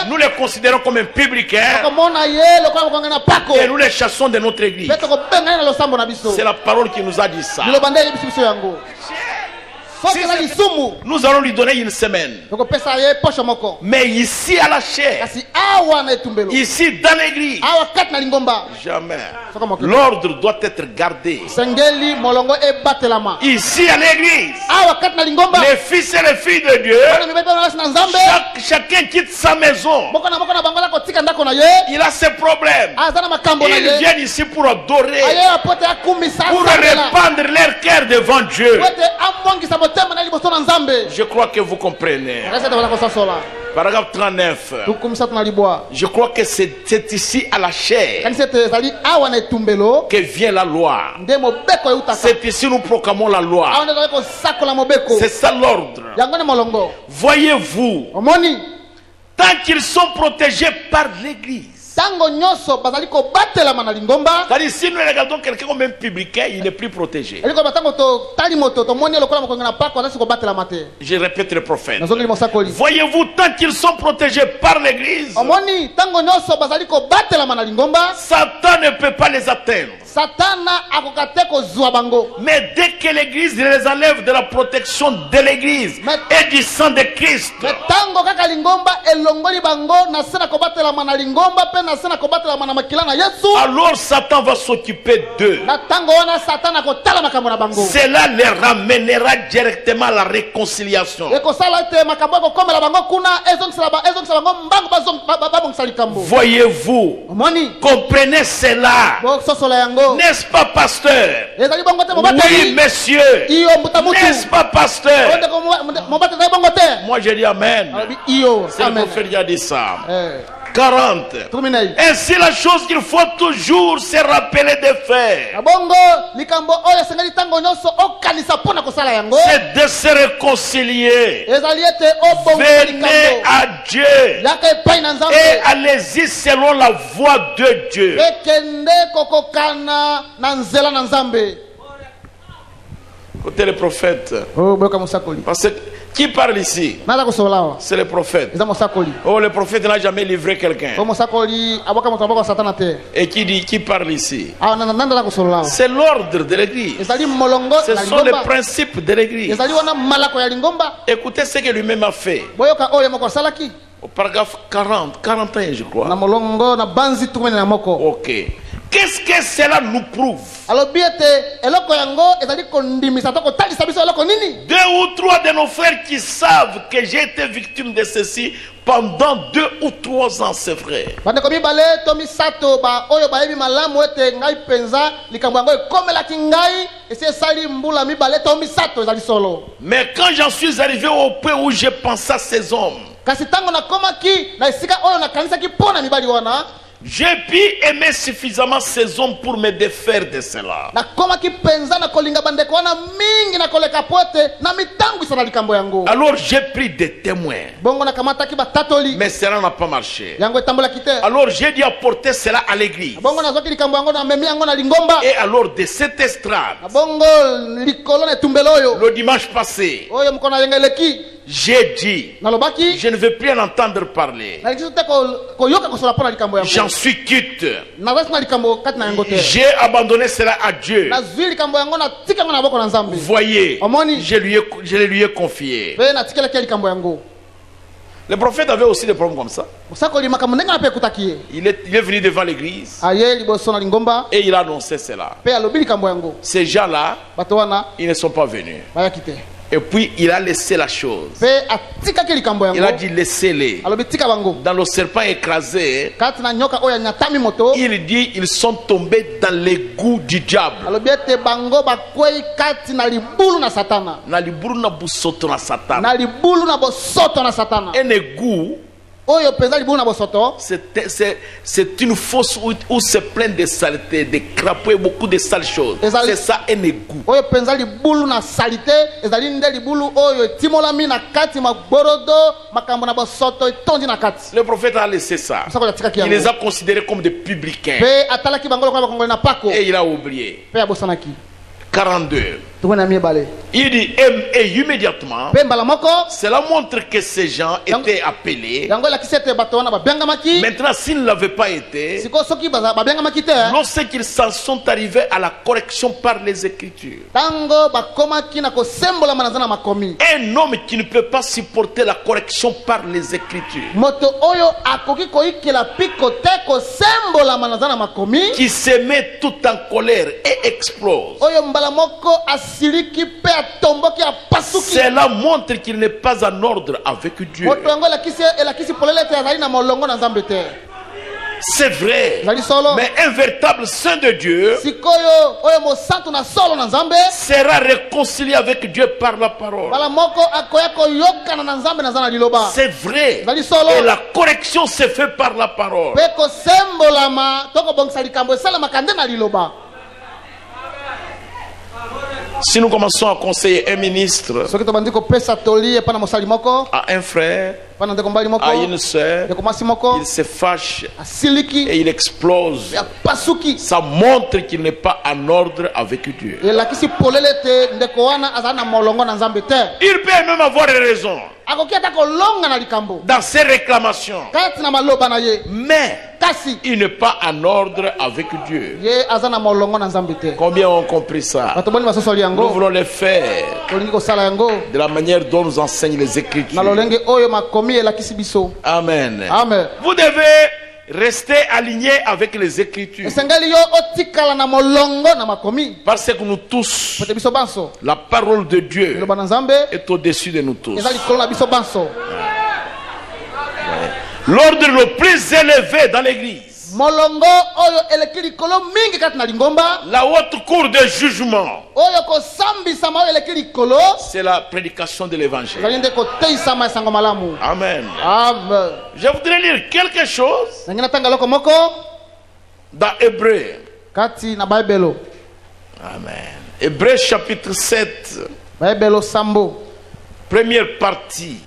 nous le considérons comme un publicain et nous les chassons de notre église. C'est la parole qui nous a dit ça. Nous allons lui donner une semaine. Mais ici à la chair, ici dans l'église, jamais. L'ordre doit être gardé. Ici à l'église, les fils et les filles de Dieu, chacun quitte sa maison. Il a ses problèmes. Ils viennent ici pour adorer, pour répandre leur cœur devant Dieu. Je crois que vous comprenez. Paragraphe 39. Je crois que c'est ici à la chair que vient la loi. C'est ici nous proclamons la loi. C'est ça l'ordre. Voyez-vous, tant qu'ils sont protégés par l'église. C'est-à-dire, si nous regardons quelqu'un comme un publicain, il n'est plus protégé. Je répète le prophète. Voyez-vous, tant qu'ils sont protégés par l'église, Satan ne peut pas les atteindre. Mais dès que l'église les enlève de la protection de l'église et du sang de Christ, alors Satan va s'occuper d'eux. Cela les ramènera directement à la réconciliation. Voyez-vous, comprenez cela. N'est-ce pas, pasteur? Oui, monsieur. N'est-ce pas, pasteur? Moi, je dis amen. C'est le prophète qui a dit ça. 40. Ainsi la chose qu'il faut toujours se rappeler de faire, c'est de se réconcilier. Venez à Dieu et allez-y selon la voie de Dieu. Écoutez le prophète. Parce que qui parle ici? C'est le prophète. Oh, le prophète n'a jamais livré quelqu'un. Et qui parle ici? C'est l'ordre de l'église. Ce sont les principes de l'église. Écoutez ce que lui-même a fait. Au paragraphe 41, je crois. Ok. Qu'est-ce que cela nous prouve? 2 ou 3 de nos frères qui savent que j'ai été victime de ceci pendant 2 ou 3 ans, c'est vrai. Mais quand j'en suis arrivé au point où j'ai pensé à ces hommes, J'ai pu aimer suffisamment ces hommes pour me défaire de cela. Alors j'ai pris des témoins. Mais cela n'a pas marché. Alors j'ai dû apporter cela à l'église. Et alors de cette estrade, le dimanche passé, j'ai dit, je ne veux plus en entendre parler. J'en suis quitte. J'ai abandonné cela à Dieu. Vous voyez, je lui ai confié. Le prophète avait aussi des problèmes comme ça. Il est venu devant l'église et il a annoncé cela. Ces gens-là, ils ne sont pas venus. Et puis il a laissé la chose. Il a dit laissez-les. Dans le serpent écrasé, il dit ils sont tombés dans l'égout du diable. Un égout, c'est une fosse où c'est plein de saleté, de crapauds et beaucoup de sales choses. C'est ça un égout. Le prophète a laissé ça. Il les a considérés comme des publicains. Et il a oublié. 42. Il dit et immédiatement, cela montre que ces gens étaient appelés. Maintenant, s'ils ne l'avaient pas été, lorsqu'ils s'en sont arrivés à la correction par les Écritures, un homme qui ne peut pas supporter la correction par les Écritures, qui se met tout en colère et explose, cela montre qu'il n'est pas en ordre avec Dieu. C'est vrai. Mais un véritable saint de Dieu sera réconcilié avec Dieu par la parole. C'est vrai. Et la correction se fait par la parole. Si nous commençons à conseiller un ministre, à un frère, à une soeur, il se fâche et il explose. Ça montre qu'il n'est pas en ordre avec Dieu. Il peut même avoir raison dans ses réclamations, mais il n'est pas en ordre avec Dieu. Combien ont compris ça? Nous voulons le faire de la manière dont nous enseignent les Écritures. Amen. Amen. Vous devez rester aligné avec les Écritures. Parce que nous tous, la parole de Dieu est au-dessus de nous tous. L'ordre le plus élevé dans l'église, la haute cour de jugement, c'est la prédication de l'évangile. Amen. Je voudrais lire quelque chose dans Hébreu. Amen. Hébreu chapitre 7, première partie,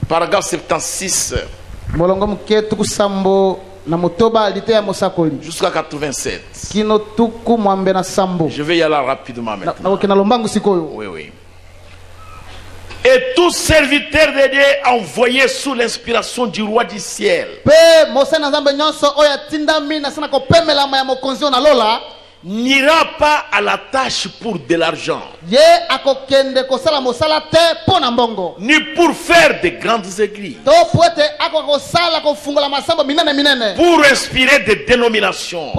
paragraphe 76 jusqu'à 87. Je vais y aller rapidement maintenant. Oui, oui. Et tout serviteur de Dieu envoyé sous l'inspiration du roi du ciel n'ira pas à la tâche pour de l'argent, ni pour faire de grandes églises, pour inspirer des dénominations.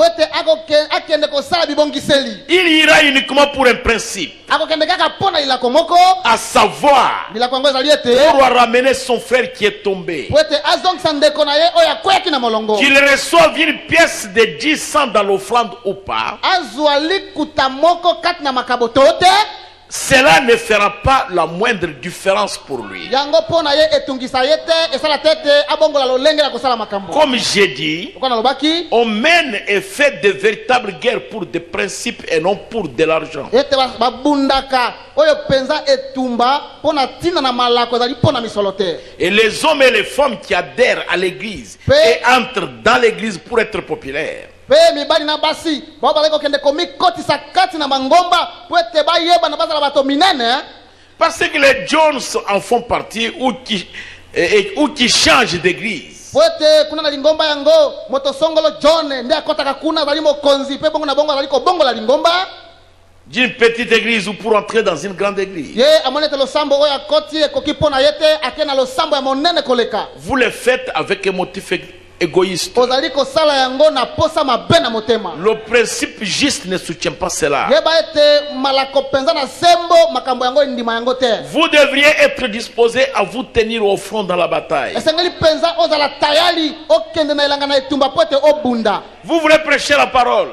Il ira uniquement pour un principe, à savoir pour ramener son frère qui est tombé, qu'il reçoive une pièce de 10 cents dans l'offrande ou pas. cela ne fera pas la moindre différence pour lui. Comme j'ai dit, on mène et fait de véritables guerres pour des principes et non pour de l'argent. Et les hommes et les femmes qui adhèrent à l'église et entrent dans l'église pour être populaires, parce que les Jones en font partie ou qui changent d'église. D'une petite église ou pour entrer dans une grande église. Vous le faites avec un motif égoïste. Le principe juste ne soutient pas cela. Vous devriez être disposé à vous tenir au front dans la bataille. Vous voulez prêcher la parole.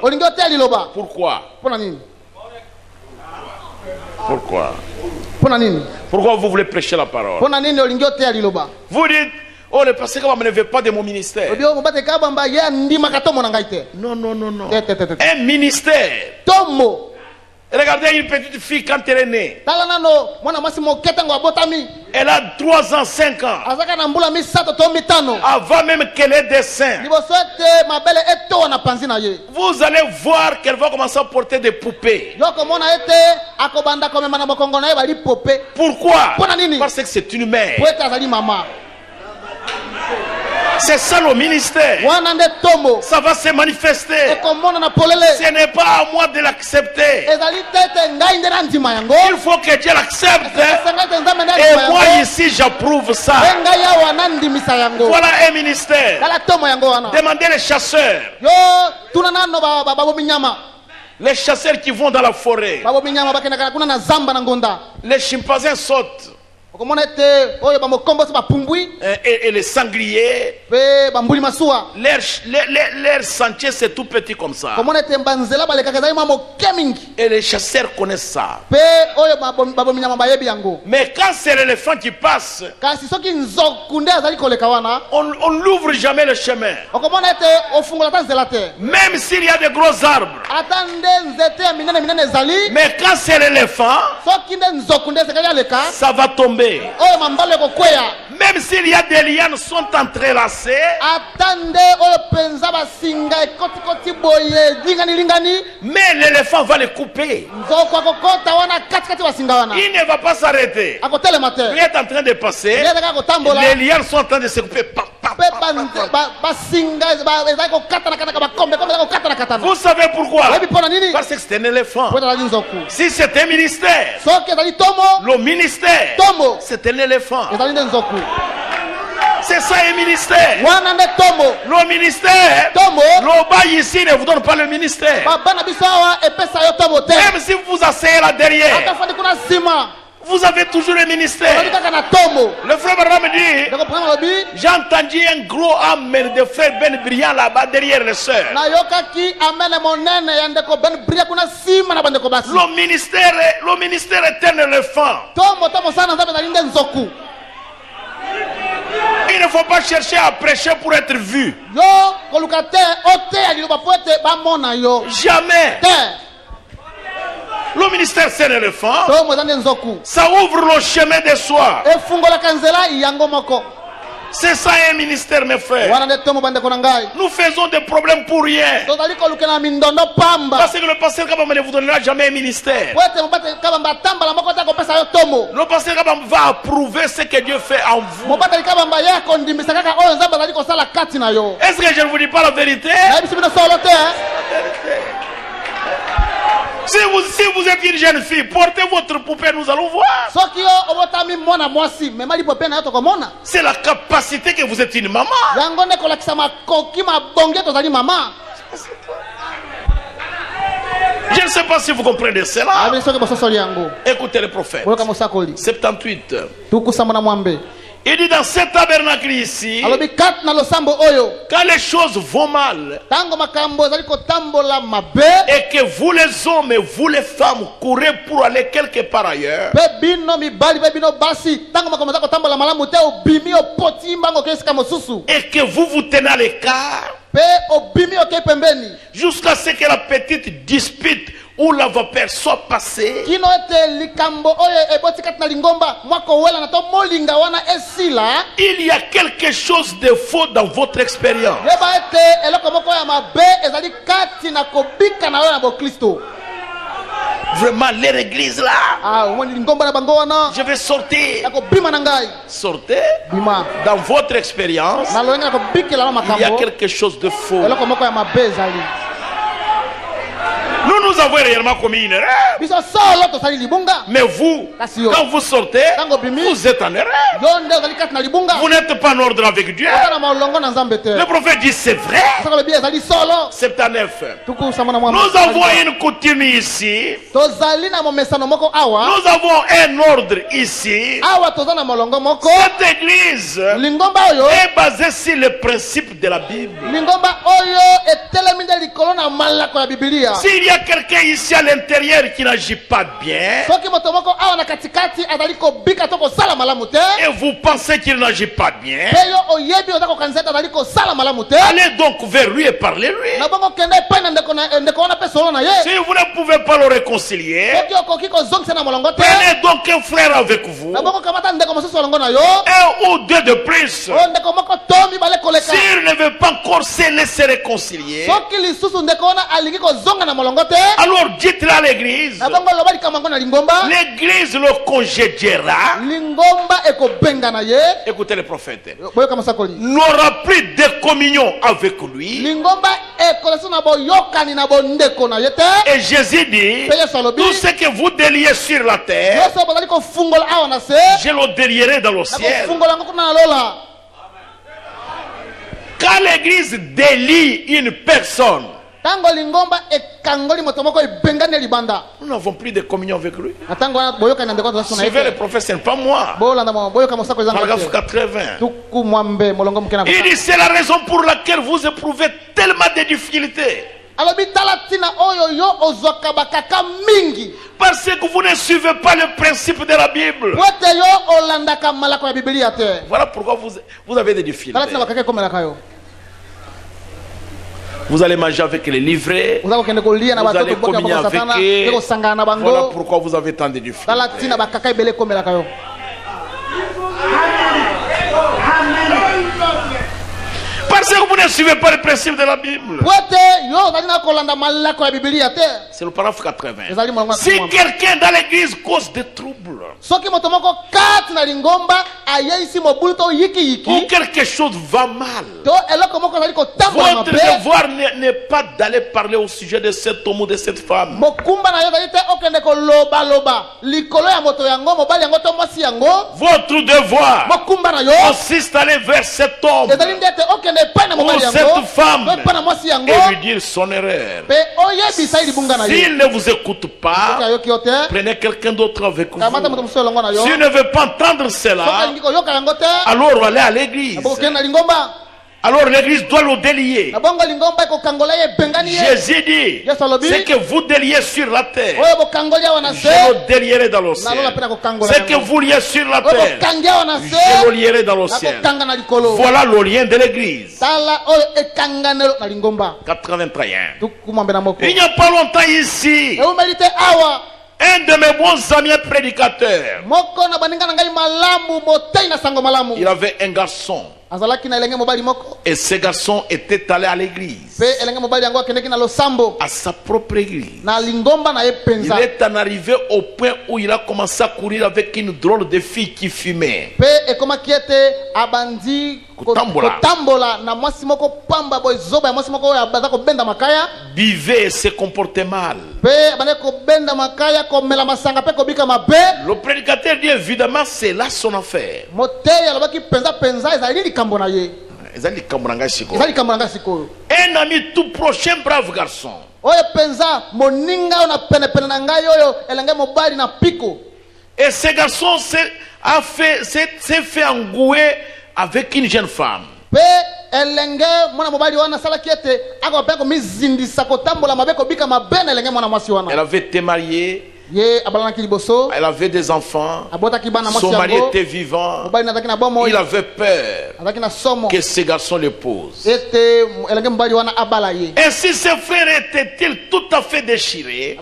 Pourquoi? Pourquoi? Pourquoi vous voulez prêcher la parole? Vous dites, oh, le pasteur ne veut pas de mon ministère. Non, non, non, non. Un ministère. Regardez une petite fille quand elle est née. Elle a 3 ans, 5 ans. Avant même qu'elle ait des seins. Vous allez voir qu'elle va commencer à porter des poupées. Pourquoi? Parce que c'est une mère. C'est ça le ministère. Ça va se manifester. Ce n'est pas à moi de l'accepter. Il faut que Dieu l'accepte. Et moi ici j'approuve ça. Voilà un ministère. Demandez les chasseurs. Les chasseurs qui vont dans la forêt. Les chimpanzés sautent. Et les sangliers, leur sentier c'est tout petit comme ça. Et les chasseurs connaissent ça. Mais quand c'est l'éléphant qui passe, on n'ouvre jamais le chemin. Même s'il y a de gros arbres. Mais quand c'est l'éléphant, ça va tomber. Même s'il y a des lianes sont entrelacées, mais l'éléphant va les couper. Il ne va pas s'arrêter. Il est en train de passer. Les lianes sont en train de se couper. Vous savez pourquoi? Parce que c'est un éléphant. Si c'est un ministère, le ministère, c'est un éléphant. C'est ça un ministère. Le ministère, le bas ici ne vous donne pas le ministère. Même si vous vous asseyez là derrière, vous avez toujours un ministère. Le frère Branham dit, j'ai entendu un gros amen de frère Ben Brillant là-bas derrière les sœurs. Le ministère est un éléphant. Il ne faut pas chercher à prêcher pour être vu. Jamais. Le ministère c'est un éléphant. Ça ouvre le chemin de soi. C'est ça un ministère, mes frères. Nous faisons des problèmes pour rien. Parce que le pasteur Kabamba ne vous donnera jamais un ministère. Le pasteur Kabamba va approuver ce que Dieu fait en vous. Est-ce que je ne vous dis pas la vérité? Si vous êtes une jeune fille, portez votre poupée, nous allons voir. C'est la capacité que vous êtes une maman. Je ne sais pas si vous comprenez cela. Écoutez le prophète. 78. Il dit dans ce tabernacle ici, alobi kat na losambo oyo quand les choses vont mal, tango makambo ezali kotambola mabe et que vous les hommes et vous les femmes courez pour aller quelque part ailleurs, pe bino mibali pe bino basi tango makambo ezali kotambola malamu te obimi opoti mbango okesika mosusu et que vous vous tenez à l'écart, pe obimi okei pembeni jusqu'à ce que la petite dispute ou la vapeur soit passée, kino ete likambo oyo eboti kati na lingomba mwako wela na to molinga wana esila il y a quelque chose de faux dans votre expérience. yeba ete eloko moko ya mabe ezali kati na kobika na oyo na bokristo. Vraiment, leur église là, omoni lingomba na bango wana je vais sortir. nakobima na ngai Sortez. bima Dans votre expérience, na loyenga nakobikela na il y a makambo quelque chose de faux. eloko moko ya mabe ezali Nous avons réellement commis une erreur. biso solo tosali libunga Mais vous, quand vous sortez, vous êtes en erreur. yo nde ozali kati na libunga Vous n'êtes pas en ordre avec Dieu. oza na molongo na nzambe te Le prophète dit c'est vrai. saka lobi ezali solo 79. tuku samba na mwa Nous avons une coutume ici. tozali na momesano moko awa Nous avons un ordre ici. awa toza na molongo moko Cette église lingomba oyo est basée sur le principe de la Bible. lingomba oyo etelemi nde likolo na malako ya bibilia S'il y a quelqu'un ici à l'intérieur qui n'agit pas bien, soki moto moko awa na katikati azali kobika to kosala malamu te et vous pensez qu'il n'agit pas bien, mpe yo oyebi oza kokanisa ete azali kosala malamu te allez donc vers lui et parlez-lui. na bongo kende epai na ndeko wana mpe solo na ye Si vous ne pouvez pas le réconcilier, soki okoki kozongisa na molongo te prenez donc un frère avec vous, na bongo kamata ndeko mosusu olongo na yo un ou deux de plus. oyo ndeko moko to mibale koleka S'il ne veut pas encore se laisser réconcilier, soki lisusu ndeko wana alingi kozonga na molongo te alors dites-le à l'église. na bongo loba likambo yango na lingomba L'église le congédiera. lingomba ekobenga na ye Écoutez le prophète. boyoka mosakoli N'aura plus de communion avec lui. lingomba ekolesa na boyokani na bondeko na ye te Et Jésus dit, mpe yesu alobi tout ce que vous déliez sur la terre, nyonso bozali kofungola awa na se je le délierai dans le ciel. nakofungola yango kuna na lola Quand l'église délie une personne, ntango lingomba ekangoli moto moko ebengani libanda nous n'avons plus de communion avec lui. na ntango wana boyokani na ndeko tozaso na ye Suivez le te prophète, ce n'est pas moi. bolanda boyoka mosako eza Paragraphe na te 80. tuku mwambe molongo moke na Il dit, c'est la raison pour laquelle vous éprouvez tellement de difficultés. alobi tala ntina oyo yo ozwaka bakaka mingi Parce que vous ne suivez pas le principe de la Bible. po ete yo olandaka malako ya bibilia te Voilà pourquoi vous avez des tala difficultés. ntina bakaka ekomelaka yo Vous allez manger avec les livrets. oza kokende kolia na Vous bato allez toboka communier bango avec satana eux. mpe kosangana na Voilà bango pourquoi vous avez tant de tala difficultés. ntina bakaka ebele ekomelaka yo Parce que vous ne suivez pas le principe de la Bible. po ete yo ozali na kolanda malako ya bibilia te C'est le paragraphe 80. ezali molongo Si quelqu'un dans l'église cause des troubles soki moto moko kati na lingomba ayeisi mobulu to ou yikiyiki quelque chose va mal, to eloko moko ezali kotambola votre mabe devoir n'est pas d'aller parler au sujet de cet homme ou de cette femme. mokumba na yo ezali te okende kolobaloba likolo ya moto yango mobali yango to mwasi yango Votre devoir mokumba na yo consiste à aller vers cet homme ezali nde ete okende epai na ou mobali yango cette femme to epai na mwasi yango et lui dire son erreur. mpe oyebisa ye libunga na ye S'il ne vous écoute soki pas, ayoki yo te prenez quelqu'un d'autre avec vous. kamata moto mosusu elongo na yo S'il ne veut pas entendre soki cela, alingi koyoka yango te alors allez à l'église. abokokende na lingomba Alors l'église doit le délier. na bongo lingomba ekokangola ye ebengani ye Jésus dit, Yesu alobi ce que vous déliez sur la terre, oyo bokangoli awa na je se le délierai dans le nalola ciel. mpe nakokangola Ce que vous liez sur la oyo terre, bokangi awa na je se le lierai dans le ciel. nakokanga na likolo Voilà le lien de l'église. tala oyo ekanganelo na lingomba 81. tukumwambe na moko Il n'y a pas longtemps ici, eumeli te awa un de mes bons amis prédicateurs, moko na baninga na ngai malamu motei na sango malamu il avait un garçon. azalaki na elenge mobali moko Et ce garçon était allé à l'église, mpe elenge mobali yango akendeki na losambo à sa propre église. na lingomba na ye Il mpenza est en arrivé au point où il a commencé à courir avec une drôle de fille qui fumait. mpe ekomaki ete abandi kotambola na mwasi moko pamba boye zoba ya mwasi moko oyo aza kobenda makaya Buvait et se comportait mal. mpe abandi kobenda makaya komela masanga mpe kobika mabe Le prédicateur dit évidemment c'est là son affaire. motei alobaki mpenza ezali likambo na ye ezali likambo na ngai sikoyo. eza likambo na ngai sikoyo Un ami tout proche, un brave garçon. oyo mpenza moninga oyo na penepene na ngai oyo elenge mobali na piko Et ce garçon s'est fait engouer avec une jeune femme. Elle avait été mariée. Elle avait des enfants. Son mari était vivant. Il avait peur que ce garçon l'épouse. Et si ses frères étaient-ils tout à fait déchirés,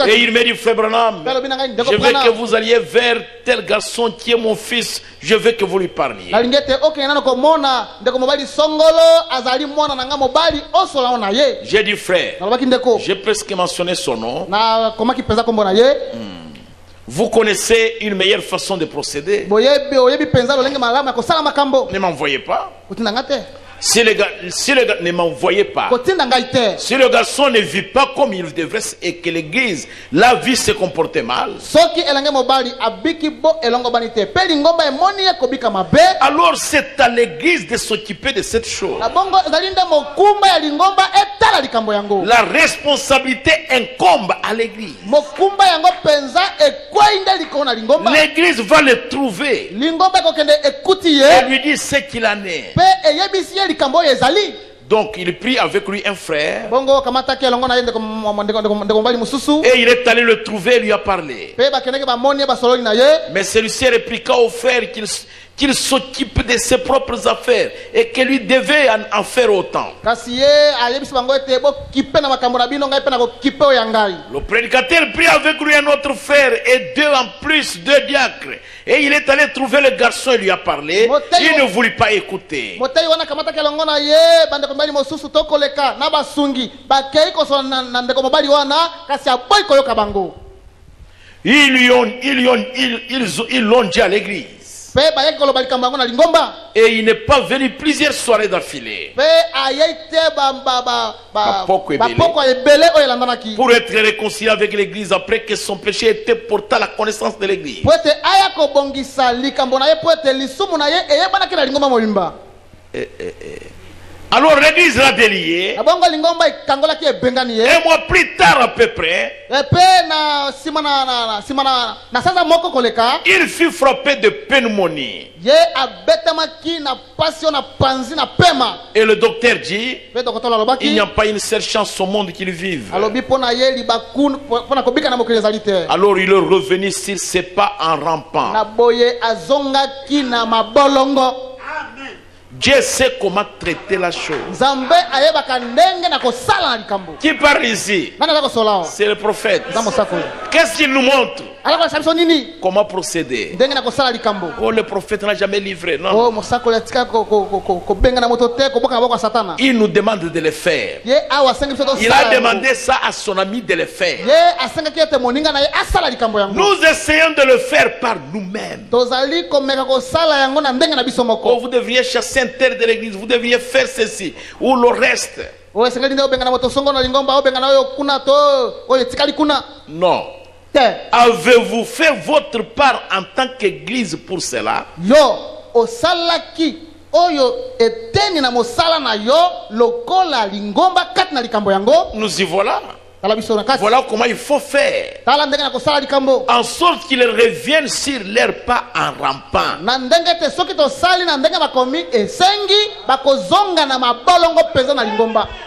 et il me dit, frère Branham, je veux que vous alliez vers tel garçon qui est mon fils, je veux que vous lui parliez. J'ai dit, frère, j'ai presque mentionné son nom. Vous connaissez une meilleure façon de procéder. Ne m'envoyez pas. Si le gars ne m'envoyait pas, si le garçon ne vit pas comme il devrait et que l'église, la vie se comportait mal, alors c'est à l'église de s'occuper de cette chose. La responsabilité incombe à l'église. L'église va le trouver et lui dire ce qu'il en est. Donc il prit avec lui un frère et il est allé le trouver et lui a parlé. Mais celui-ci répliqua au frère qu'il s'occupe de ses propres affaires et que lui devait en faire autant. Le prédicateur prit avec lui un autre frère et deux diacres. Et il est allé trouver le garçon et lui a parlé. Il ne voulut pas écouter. Ils l'ont dit à l'église. Et il n'est pas venu plusieurs soirées d'affilée pour être réconcilié avec l'église après que son péché était porté à la connaissance de l'église. Alors l'église l'a délié. Un mois plus tard à peu près, il fut frappé de pneumonie. Et le docteur dit, il n'y a pas une seule chance au monde qu'il vive. Alors il est revenu sur ses pas en rampant. Dieu sait comment traiter la chose. Qui parle ici? C'est le prophète. Qu'est-ce qu'il nous montre? Comment procéder? Oh, le prophète n'a jamais livré, non. Il nous demande de le faire. Il a demandé ça à son ami de le faire. Nous essayons de le faire par nous-mêmes. Oh, vous devriez chasser un terre de l'église, vous devriez faire ceci ou le reste. Non. Avez-vous fait votre part en tant qu'église pour cela? Nous y voilà. Voilà comment il faut faire en sorte qu'ils reviennent sur leurs pas en rampant.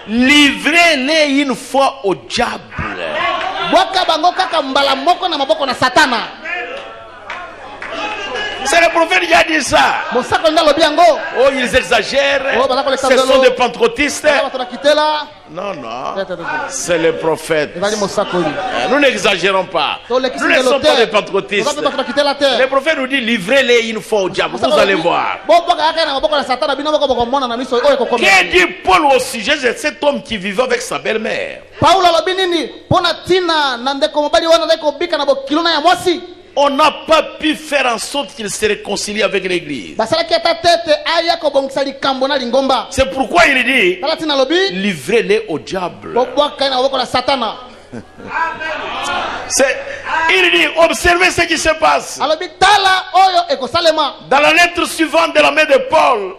Livrez-les une fois au diable. C'est le prophète qui a dit ça. Oh, ils exagèrent. Ce sont des pentecôtistes. Non, non. C'est le prophète. Nous n'exagérons pas. Nous ne sommes pas des pentecôtistes. Le prophète nous dit, livrez-les une fois au diable. Vous allez voir. Que dit Paul au sujet de cet homme qui vivait avec sa belle-mère? On n'a pas pu faire en sorte qu'il se réconcilie avec l'église. C'est pourquoi il dit, livrez-les au diable. Il dit, observez ce qui se passe. Dans la lettre suivante de la main de Paul,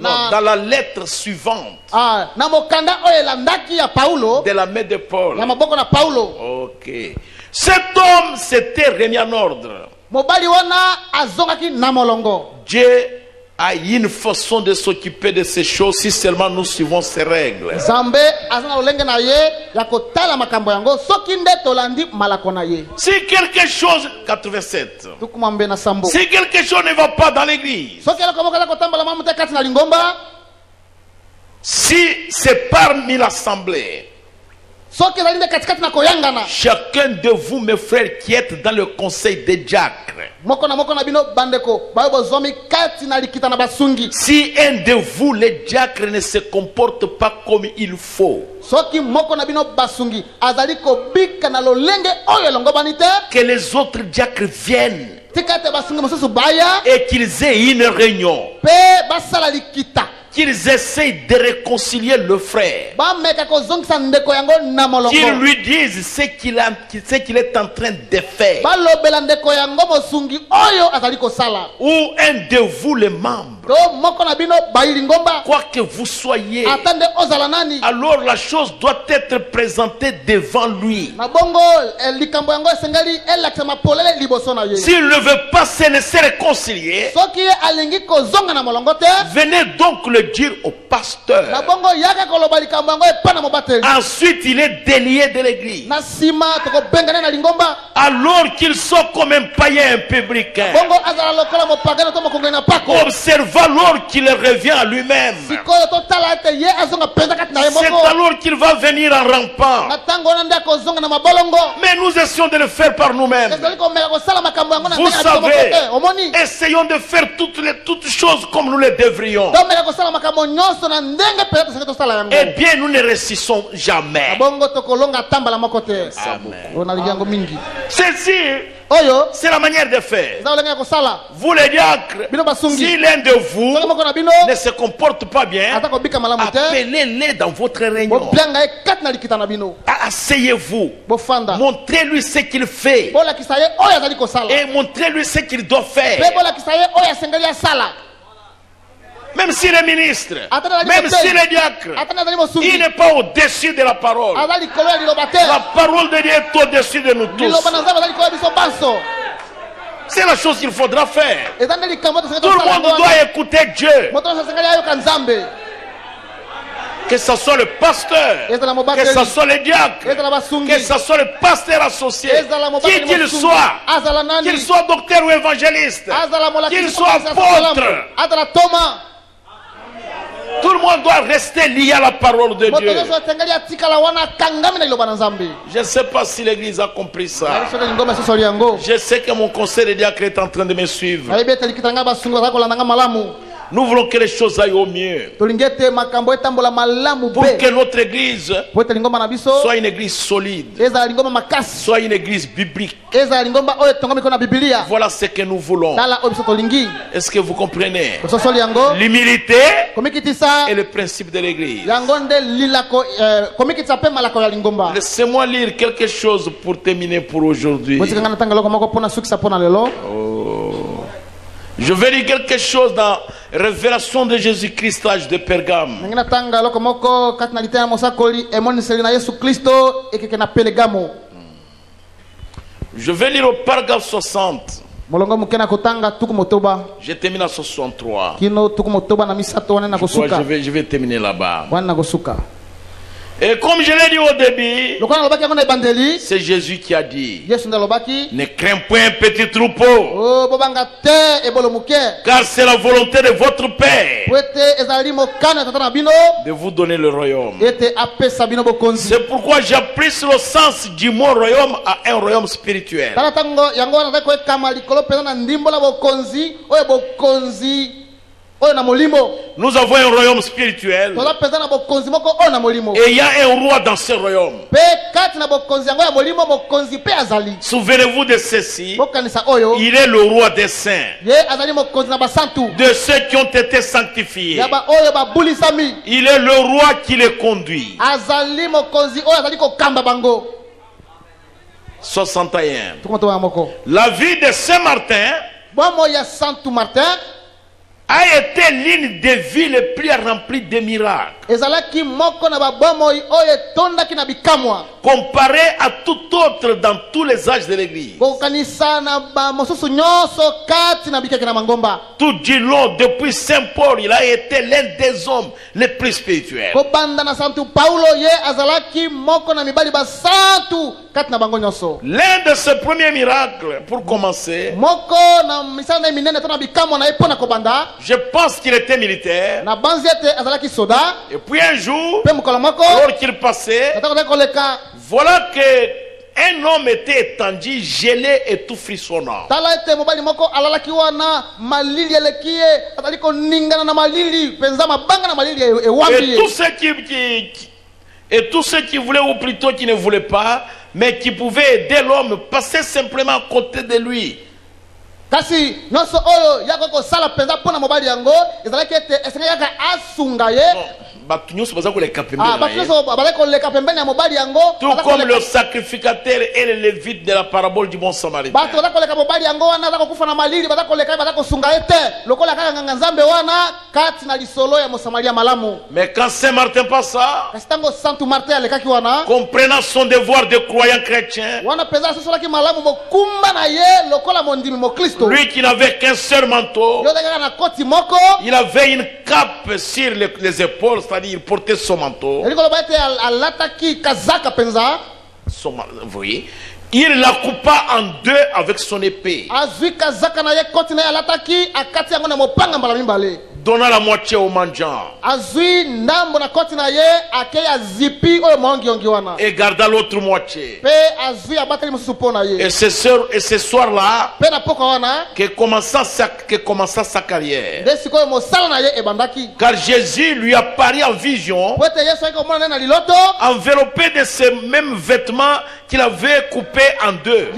dans la lettre suivante de la main de Paul. Ok. Cet homme s'était remis en ordre. Dieu a une façon de s'occuper de ces choses si seulement nous suivons ces règles. Si quelque chose, 87, si quelque chose ne va pas dans l'église, si c'est parmi l'assemblée, chacun de vous, mes frères, qui êtes dans le conseil des diacres, si un de vous, les diacres, ne se comporte pas comme il faut, que les autres diacres viennent et qu'ils aient une réunion, qu'ils essayent de réconcilier le frère, qu'ils lui disent ce qu'il est en train de faire, ou un de vous les membres, quoi que vous soyez, alors la chose doit être présentée devant lui. S'il ne veut pas se laisser réconcilier, venez donc le dire au pasteur. Ensuite, il est délié de l'église. Alors qu'il soit comme un païen, un publicain, observant alors qu'il revient à lui-même. C'est alors qu'il va venir en rampant. Mais nous essayons de le faire par nous-mêmes. Vous savez, essayons de faire toutes choses comme nous les devrions. Eh bien, nous ne réussissons jamais. Ceci, c'est la manière de faire. Vous les diacres, si l'un de vous ne se comporte pas bien, appelez-les dans votre réunion. Asseyez-vous. Montrez-lui ce qu'il fait. Et montrez-lui ce qu'il doit faire. Même s'il est ministre, même s'il est diacre, il n'est pas au-dessus de la parole. La parole de Dieu est au-dessus de nous tous. C'est la chose qu'il faudra faire. Tout le monde doit écouter Dieu. Que ce soit le pasteur, que ce soit le diacre, que ce soit le pasteur associé, qui qu'il soit docteur ou évangéliste, qu'il soit apôtre, tout le monde doit rester lié à la parole de Dieu. Je ne sais pas si l'église a compris ça. Je sais que mon conseil de diacre est en train de me suivre. Nous voulons que les choses aillent au mieux, pour que notre église soit une église solide, soit une église biblique. Voilà ce que nous voulons. Est-ce que vous comprenez? L'humilité est le principe de l'église. Laissez-moi lire quelque chose pour terminer pour aujourd'hui. Je vais lire quelque chose dans Révélation de Jésus-Christ, l'âge de Pergame. Je vais lire au paragraphe 60. Je termine à 63. Je vais terminer là-bas. Et comme je l'ai dit au début, c'est Jésus qui a dit: ne crains point, petit troupeau, car c'est la volonté de votre Père de vous donner le royaume. C'est pourquoi j'ai pris le sens du mot royaume à un royaume spirituel. Nous avons un royaume spirituel et il y a un roi dans ce royaume. Souvenez-vous de ceci: il est le roi des saints, de ceux qui ont été sanctifiés. Il est le roi qui les conduit. 61. La vie de Saint Martin a été l'une des vies les plus remplies de miracles. Comparé à tout autre dans tous les âges de l'église. Tout du long, depuis Saint Paul, il a été l'un des hommes les plus spirituels. L'un de ses premiers miracles, pour commencer, je pense qu'il était militaire. Et puis un jour, alors qu'il passait, voilà que un homme était étendu, gelé et tout frissonnant. Et tous ceux qui voulaient, ou plutôt qui ne voulaient pas, mais qui pouvaient aider l'homme, passaient simplement à côté de lui. Tout comme le sacrificateur et le lévite de la parabole du bon samaritain. Mais quand Saint Martin passa, comprenant son devoir de croyant chrétien, lui qui n'avait qu'un seul manteau, il avait une cape sur les épaules, c'est-à-dire il portait son manteau. Vous voyez, il la coupa en deux avec son épée, donnant la moitié au mendiant et garda l'autre moitié. Et ce soir-là que commença sa carrière, car Jésus lui apparut en vision, enveloppé de ces mêmes vêtements qu'il avait coupés en deux.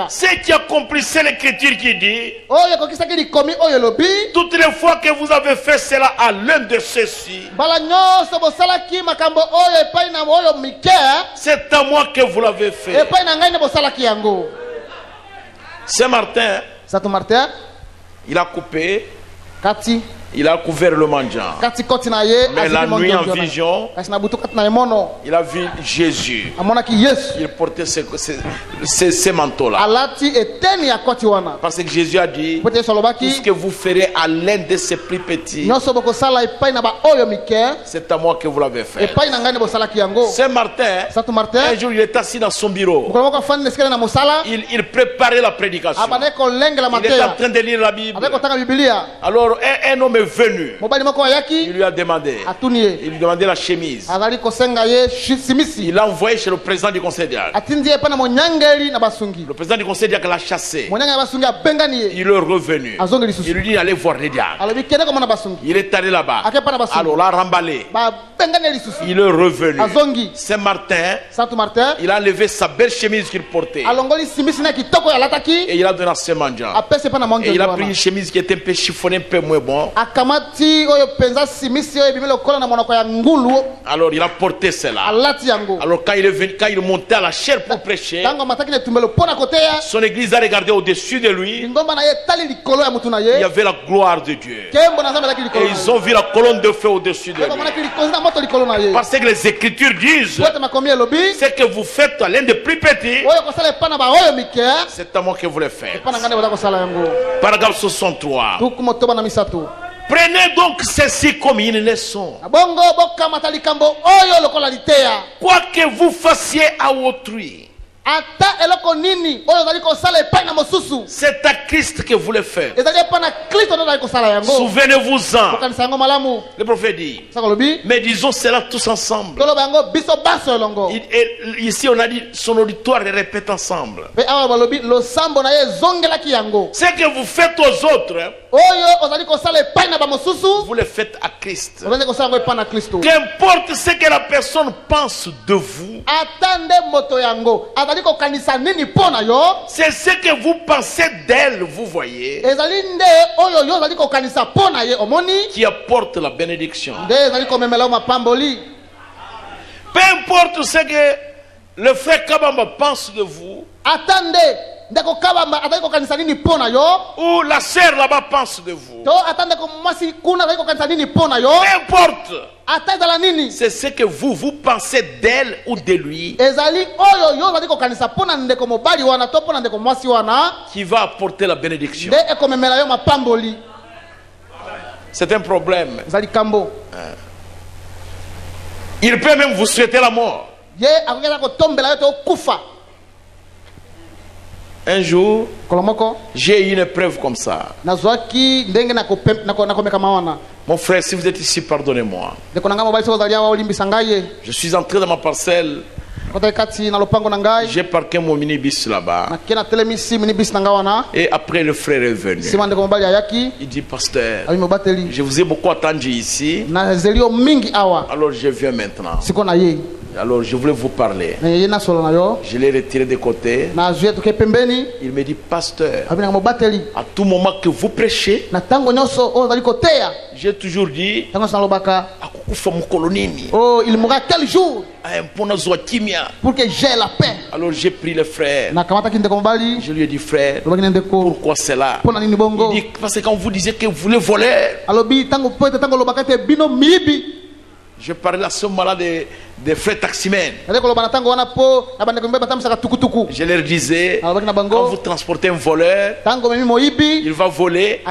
Ce qui accomplissait l'écriture qui dit, toutes les fois que vous avez fait cela à l'un de ceux-ci, c'est à moi que vous l'avez fait. Saint Martin, il a coupé, il a couvert le mendiant. Mais la nuit en vision, il a vu Jésus. Il portait ces manteaux-là. Parce que Jésus a dit, tout ce que vous ferez à l'un de ces plus petits, c'est à moi que vous l'avez fait. Saint Martin, un jour il est assis dans son bureau. Il préparait la prédication. Il est en train de lire la Bible. Alors un homme est venu. Il lui a demandé. Il lui demandait la chemise. Il l'a envoyé chez le président du conseil diacre. Le président du conseil diacre l'a chassé. Il est revenu. Il lui dit allez voir les diacres. Il est allé là-bas. Alors l'a remballé. Il est revenu. Saint Martin, il a levé sa belle chemise qu'il portait. Et il a donné à ce mendiant. Et il a pris une chemise qui était un peu chiffonnée, un peu moins bon. Alors il a porté cela. Alors quand il est venu, quand il montait à la chaire pour prêcher, son église a regardé au-dessus de lui. Il y avait la gloire de Dieu. Et ils ont vu la colonne de feu au-dessus de lui. Parce que les Écritures disent, ce que vous faites à l'un des plus petits, c'est à moi que vous le faites. Paragraphe 63. Prenez donc ceci comme une leçon. Quoi que vous fassiez à autrui, c'est à Christ que vous le faites. Souvenez-vous-en. Le prophète dit, mais disons cela tous ensemble. Ici on a dit son auditoire les répète ensemble. Ce que vous faites aux autres, vous le faites à Christ. Qu'importe ce que la personne pense de vous, c'est ce que vous pensez d'elle, vous voyez, qui apporte la bénédiction. Peu importe ce que Le frère Kabamba pense de vous. Attendez. Ou la sœur là-bas pense de vous. Peu importe. C'est ce que vous pensez d'elle ou de lui qui va apporter la bénédiction. C'est un problème. Il peut même vous souhaiter la mort. Un jour, j'ai eu une épreuve comme ça. Mon frère, si vous êtes ici, pardonnez-moi. Je suis entré dans ma parcelle. J'ai parqué mon minibus là-bas. Et après, le frère est venu. Il dit, pasteur, je vous ai beaucoup attendu ici. Alors je viens maintenant. Alors je voulais vous parler. Je l'ai retiré de côté. Il me dit, pasteur, à tout moment que vous prêchez, j'ai toujours dit, oh, il mourra quel jour pour que j'ai la paix. Alors j'ai pris le frère. Je lui ai dit, frère, pourquoi cela? Il dit, parce que quand vous disiez que vous voulez voler, je parlais à ce moment-là des frères taximens. Je leur disais, quand vous transportez un voleur, il va voler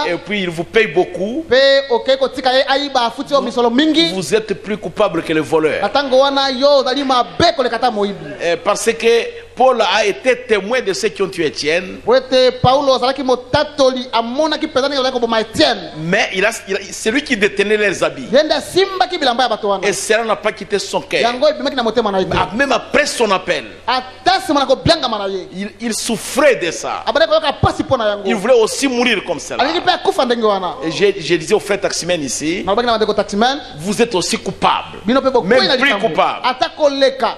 et puis il vous paye beaucoup. Vous êtes plus coupable que le voleur. Parce que Paul a été témoin de ceux qui ont tué Étienne. Mais c'est lui qui détenait les habits. Et cela n'a pas quitté son cœur. Même après son appel, il souffrait de ça. Il voulait aussi mourir comme cela. Et je disais aux frères taximens ici, vous êtes aussi coupables. Même plus coupables.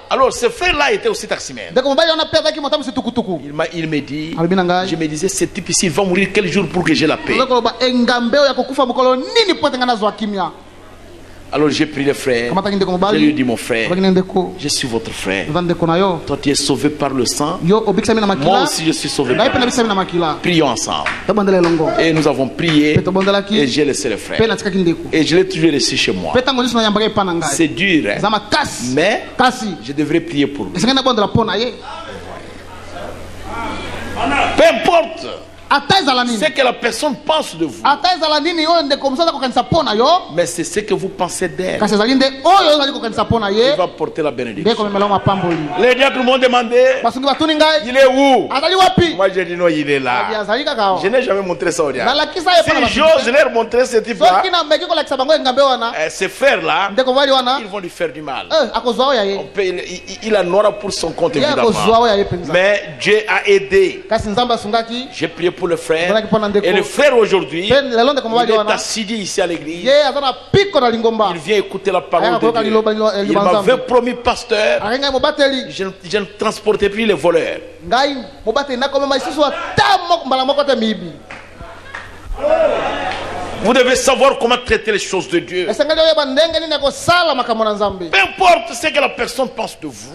Alors ce frère-là était aussi taximen. Il me dit, je me disais, ce type ici, il va mourir quel jour pour que j'ai la paix? Alors j'ai pris le frère, je lui ai dit, mon frère, je suis votre frère. Toi tu es sauvé par le sang, moi aussi je suis sauvé par le sang. Prions ensemble. Et nous avons prié et j'ai laissé le frère. Et je l'ai toujours laissé chez moi. C'est dur, hein? Mais je devrais prier pour lui. Peu importe ce que la personne pense de vous, mais c'est ce que vous pensez d'elle qui va porter la bénédiction. Les diacres m'ont demandé, il est où? Moi j'ai dit non, il est là. Je n'ai jamais montré ça au diable. Si j'ose leur montrer ce type là, ces frères là, ils vont lui faire du mal. Il en aura pour son compte évidemment. Mais Dieu a aidé. J'ai prié pour le frère. Et le frère aujourd'hui, il est assis ici à l'église. Il vient écouter la parole de Dieu. Il m'avait promis, pasteur, je ne transportais plus les voleurs. Vous devez savoir comment traiter les choses de Dieu. Peu importe ce que la personne pense de vous,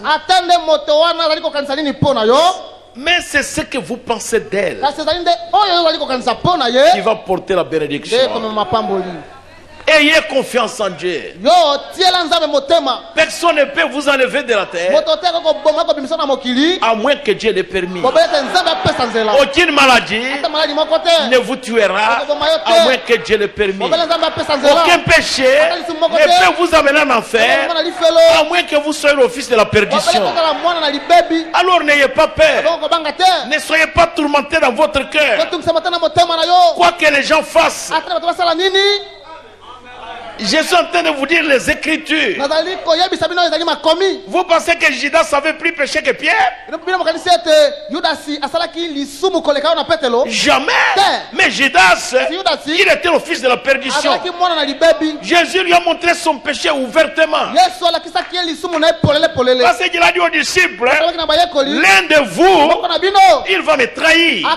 mais c'est ce que vous pensez d'elle qui va porter la bénédiction. Ayez confiance en Dieu. Personne ne peut vous enlever de la terre à moins que Dieu l'ait permis. Aucune maladie ne vous tuera à moins que Dieu l'ait permis. Aucun péché ne peut vous amener en enfer à moins que vous soyez le fils de la perdition. Alors n'ayez pas peur. Ne soyez pas tourmentés dans votre cœur. Quoi que les gens fassent, je suis en train de vous dire les Écritures. Vous pensez que Judas avait plus péché que Pierre? Jamais. Mais Judas, il était le fils de la perdition. Jésus lui a montré son péché ouvertement. Parce qu'il a dit aux disciples, l'un de vous, il va me trahir.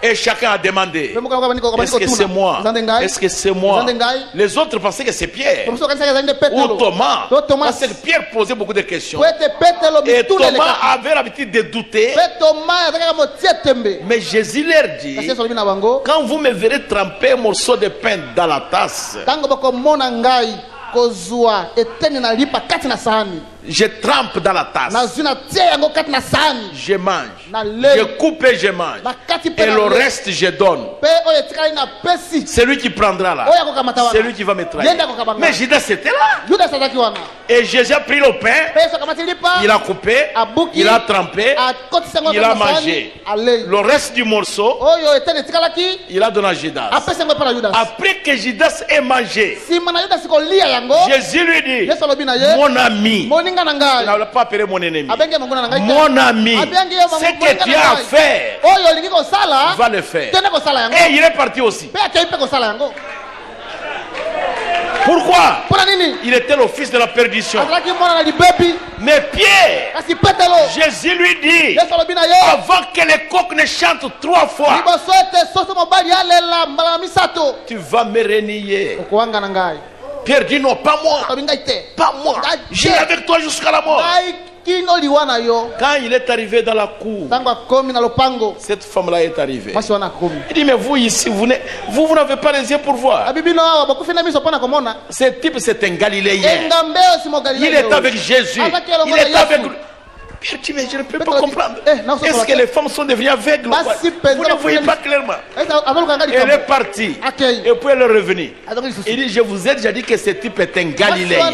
Et chacun a demandé, est-ce que c'est moi? Est-ce que c'est moi? Les autres pensaient que c'est Pierre ou Thomas, parce que Pierre posait beaucoup de questions et Thomas avait l'habitude de douter. Mais Jésus leur dit, quand vous me verrez tremper un morceau de pain dans la tasse, je trempe dans la tasse, je mange, je coupe et je mange, et le reste je donne. C'est lui qui prendra là, c'est lui qui va me trahir. Mais Judas était là, et Jésus a pris le pain, il a coupé, il a trempé, il a mangé. Le reste du morceau, il a donné à Judas. Après que Judas ait mangé, Jésus lui dit, mon ami, il n'a pas appelé mon ennemi, mon ami, ce que tu as à faire, va le faire. Et il est parti aussi. Pourquoi? Il était le fils de la perdition. Mais Pierre, Jésus lui dit, avant que les coqs ne chantent 3 fois, tu vas me renier. Pierre dit non, pas moi. Pas moi. Je suis avec toi jusqu'à la mort. Quand il est arrivé dans la cour, cette femme-là est arrivée. Il dit, mais vous ici, vous n'avez pas les yeux pour voir. Ce type, c'est un Galiléen. Il est avec Jésus. Il est avec lui. Pierre dit, mais je ne peux pas comprendre. Est-ce que les femmes sont devenues aveugles? Vous ne voyez pas clairement. Elle est partie. Et puis elle est revenue. Il dit, je vous ai déjà dit que ce type est un Galiléen.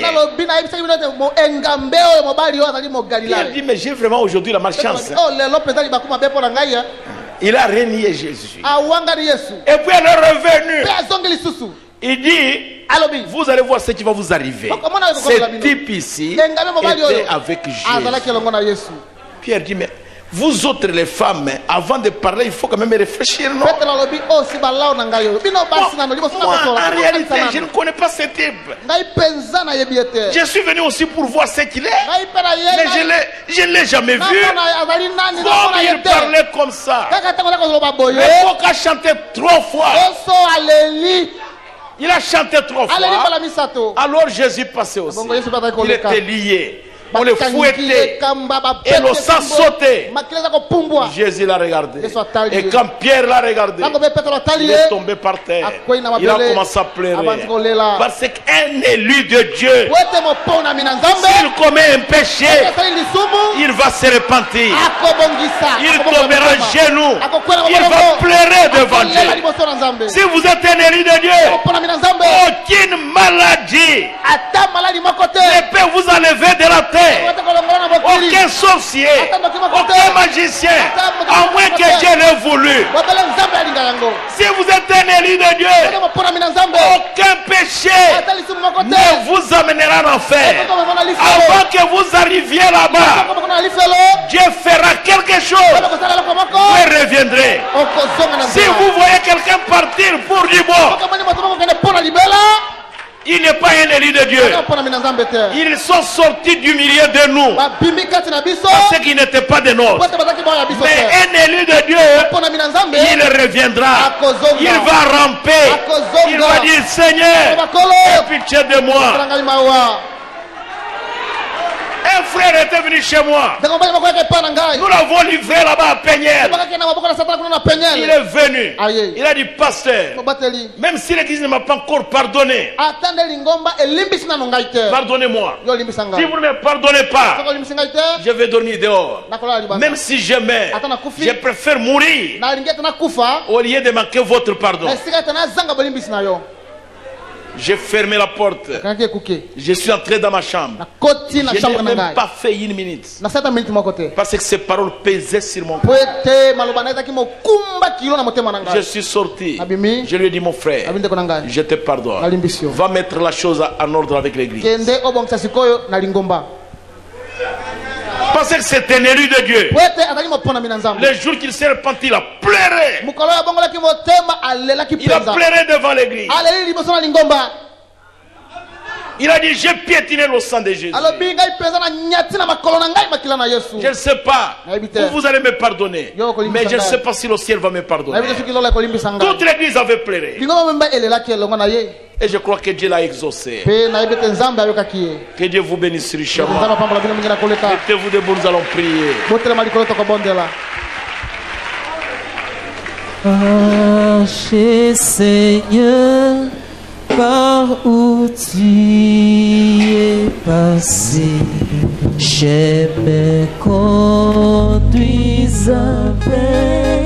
Pierre dit, mais j'ai vraiment aujourd'hui la malchance. Il a renié Jésus. Et puis elle est revenue. Il dit, vous allez voir ce qui va vous arriver. Ce type ici était avec Jésus. Pierre dit, mais vous autres les femmes, avant de parler, il faut quand même réfléchir, non? Moi, en réalité, je ne connais pas ce type. Je suis venu aussi pour voir ce qu'il est. Mais je ne l'ai jamais vu. Comment il parlait comme ça? Mais faut qu'à chanter 3 fois. Il a chanté 3 fois. Alors Jésus passait aussi. Il était lié. On le fouettait. Et le sang sautait. Jésus l'a regardé. Et quand Pierre l'a regardé, il est tombé par terre. Il a commencé à pleurer. Parce qu'un élu de Dieu, s'il commet un péché, il va se repentir. Il tombera à genoux. Il va pleurer devant Dieu. Si vous êtes un élu de Dieu, aucune maladie ne peut vous enlever de la terre. Aucun sorcier, aucun magicien, à moins que Dieu l'ait voulu. Si vous êtes un élu de Dieu, aucun péché ne vous amènera en enfer. Avant que vous arriviez là-bas, Dieu fera quelque chose. Vous reviendrez. Si vous voyez quelqu'un partir pour du bon, il n'est pas un élu de Dieu. Ils sont sortis du milieu de nous parce qu'ils n'étaient pas des nôtres. Mais un élu de Dieu, il reviendra. Il va ramper. Il va dire, Seigneur, aie pitié de moi. Un frère était venu chez moi. Nous l'avons livré là-bas à Péniel. Il est venu. Il a dit, pasteur, même si l'église ne m'a pas encore pardonné, pardonnez-moi. Si vous ne me pardonnez pas, je vais dormir dehors. Même si je meurs, je préfère mourir au lieu de manquer votre pardon. J'ai fermé la porte. Je suis entré dans ma chambre. Je n'ai même pas fait 1 minute. Parce que ces paroles pesaient sur mon cœur. Je suis sorti. Je lui ai dit, mon frère, je te pardonne. Va mettre la chose en ordre avec l'église. Parce que c'est un élu de Dieu. Le jour qu'il s'est repenti, il a pleuré. Il a pleuré devant l'église. Il a dit, j'ai piétiné le sang de Jésus. Je ne sais pas où vous allez me pardonner, mais je ne sais pas si le ciel va me pardonner. Toute l'église avait pleuré. Et je crois que Dieu l'a exaucé. Que Dieu vous bénisse richement. Mettez-vous debout, nous allons prier. Marchez, Seigneur, par où tu es passé. Je me conduis avec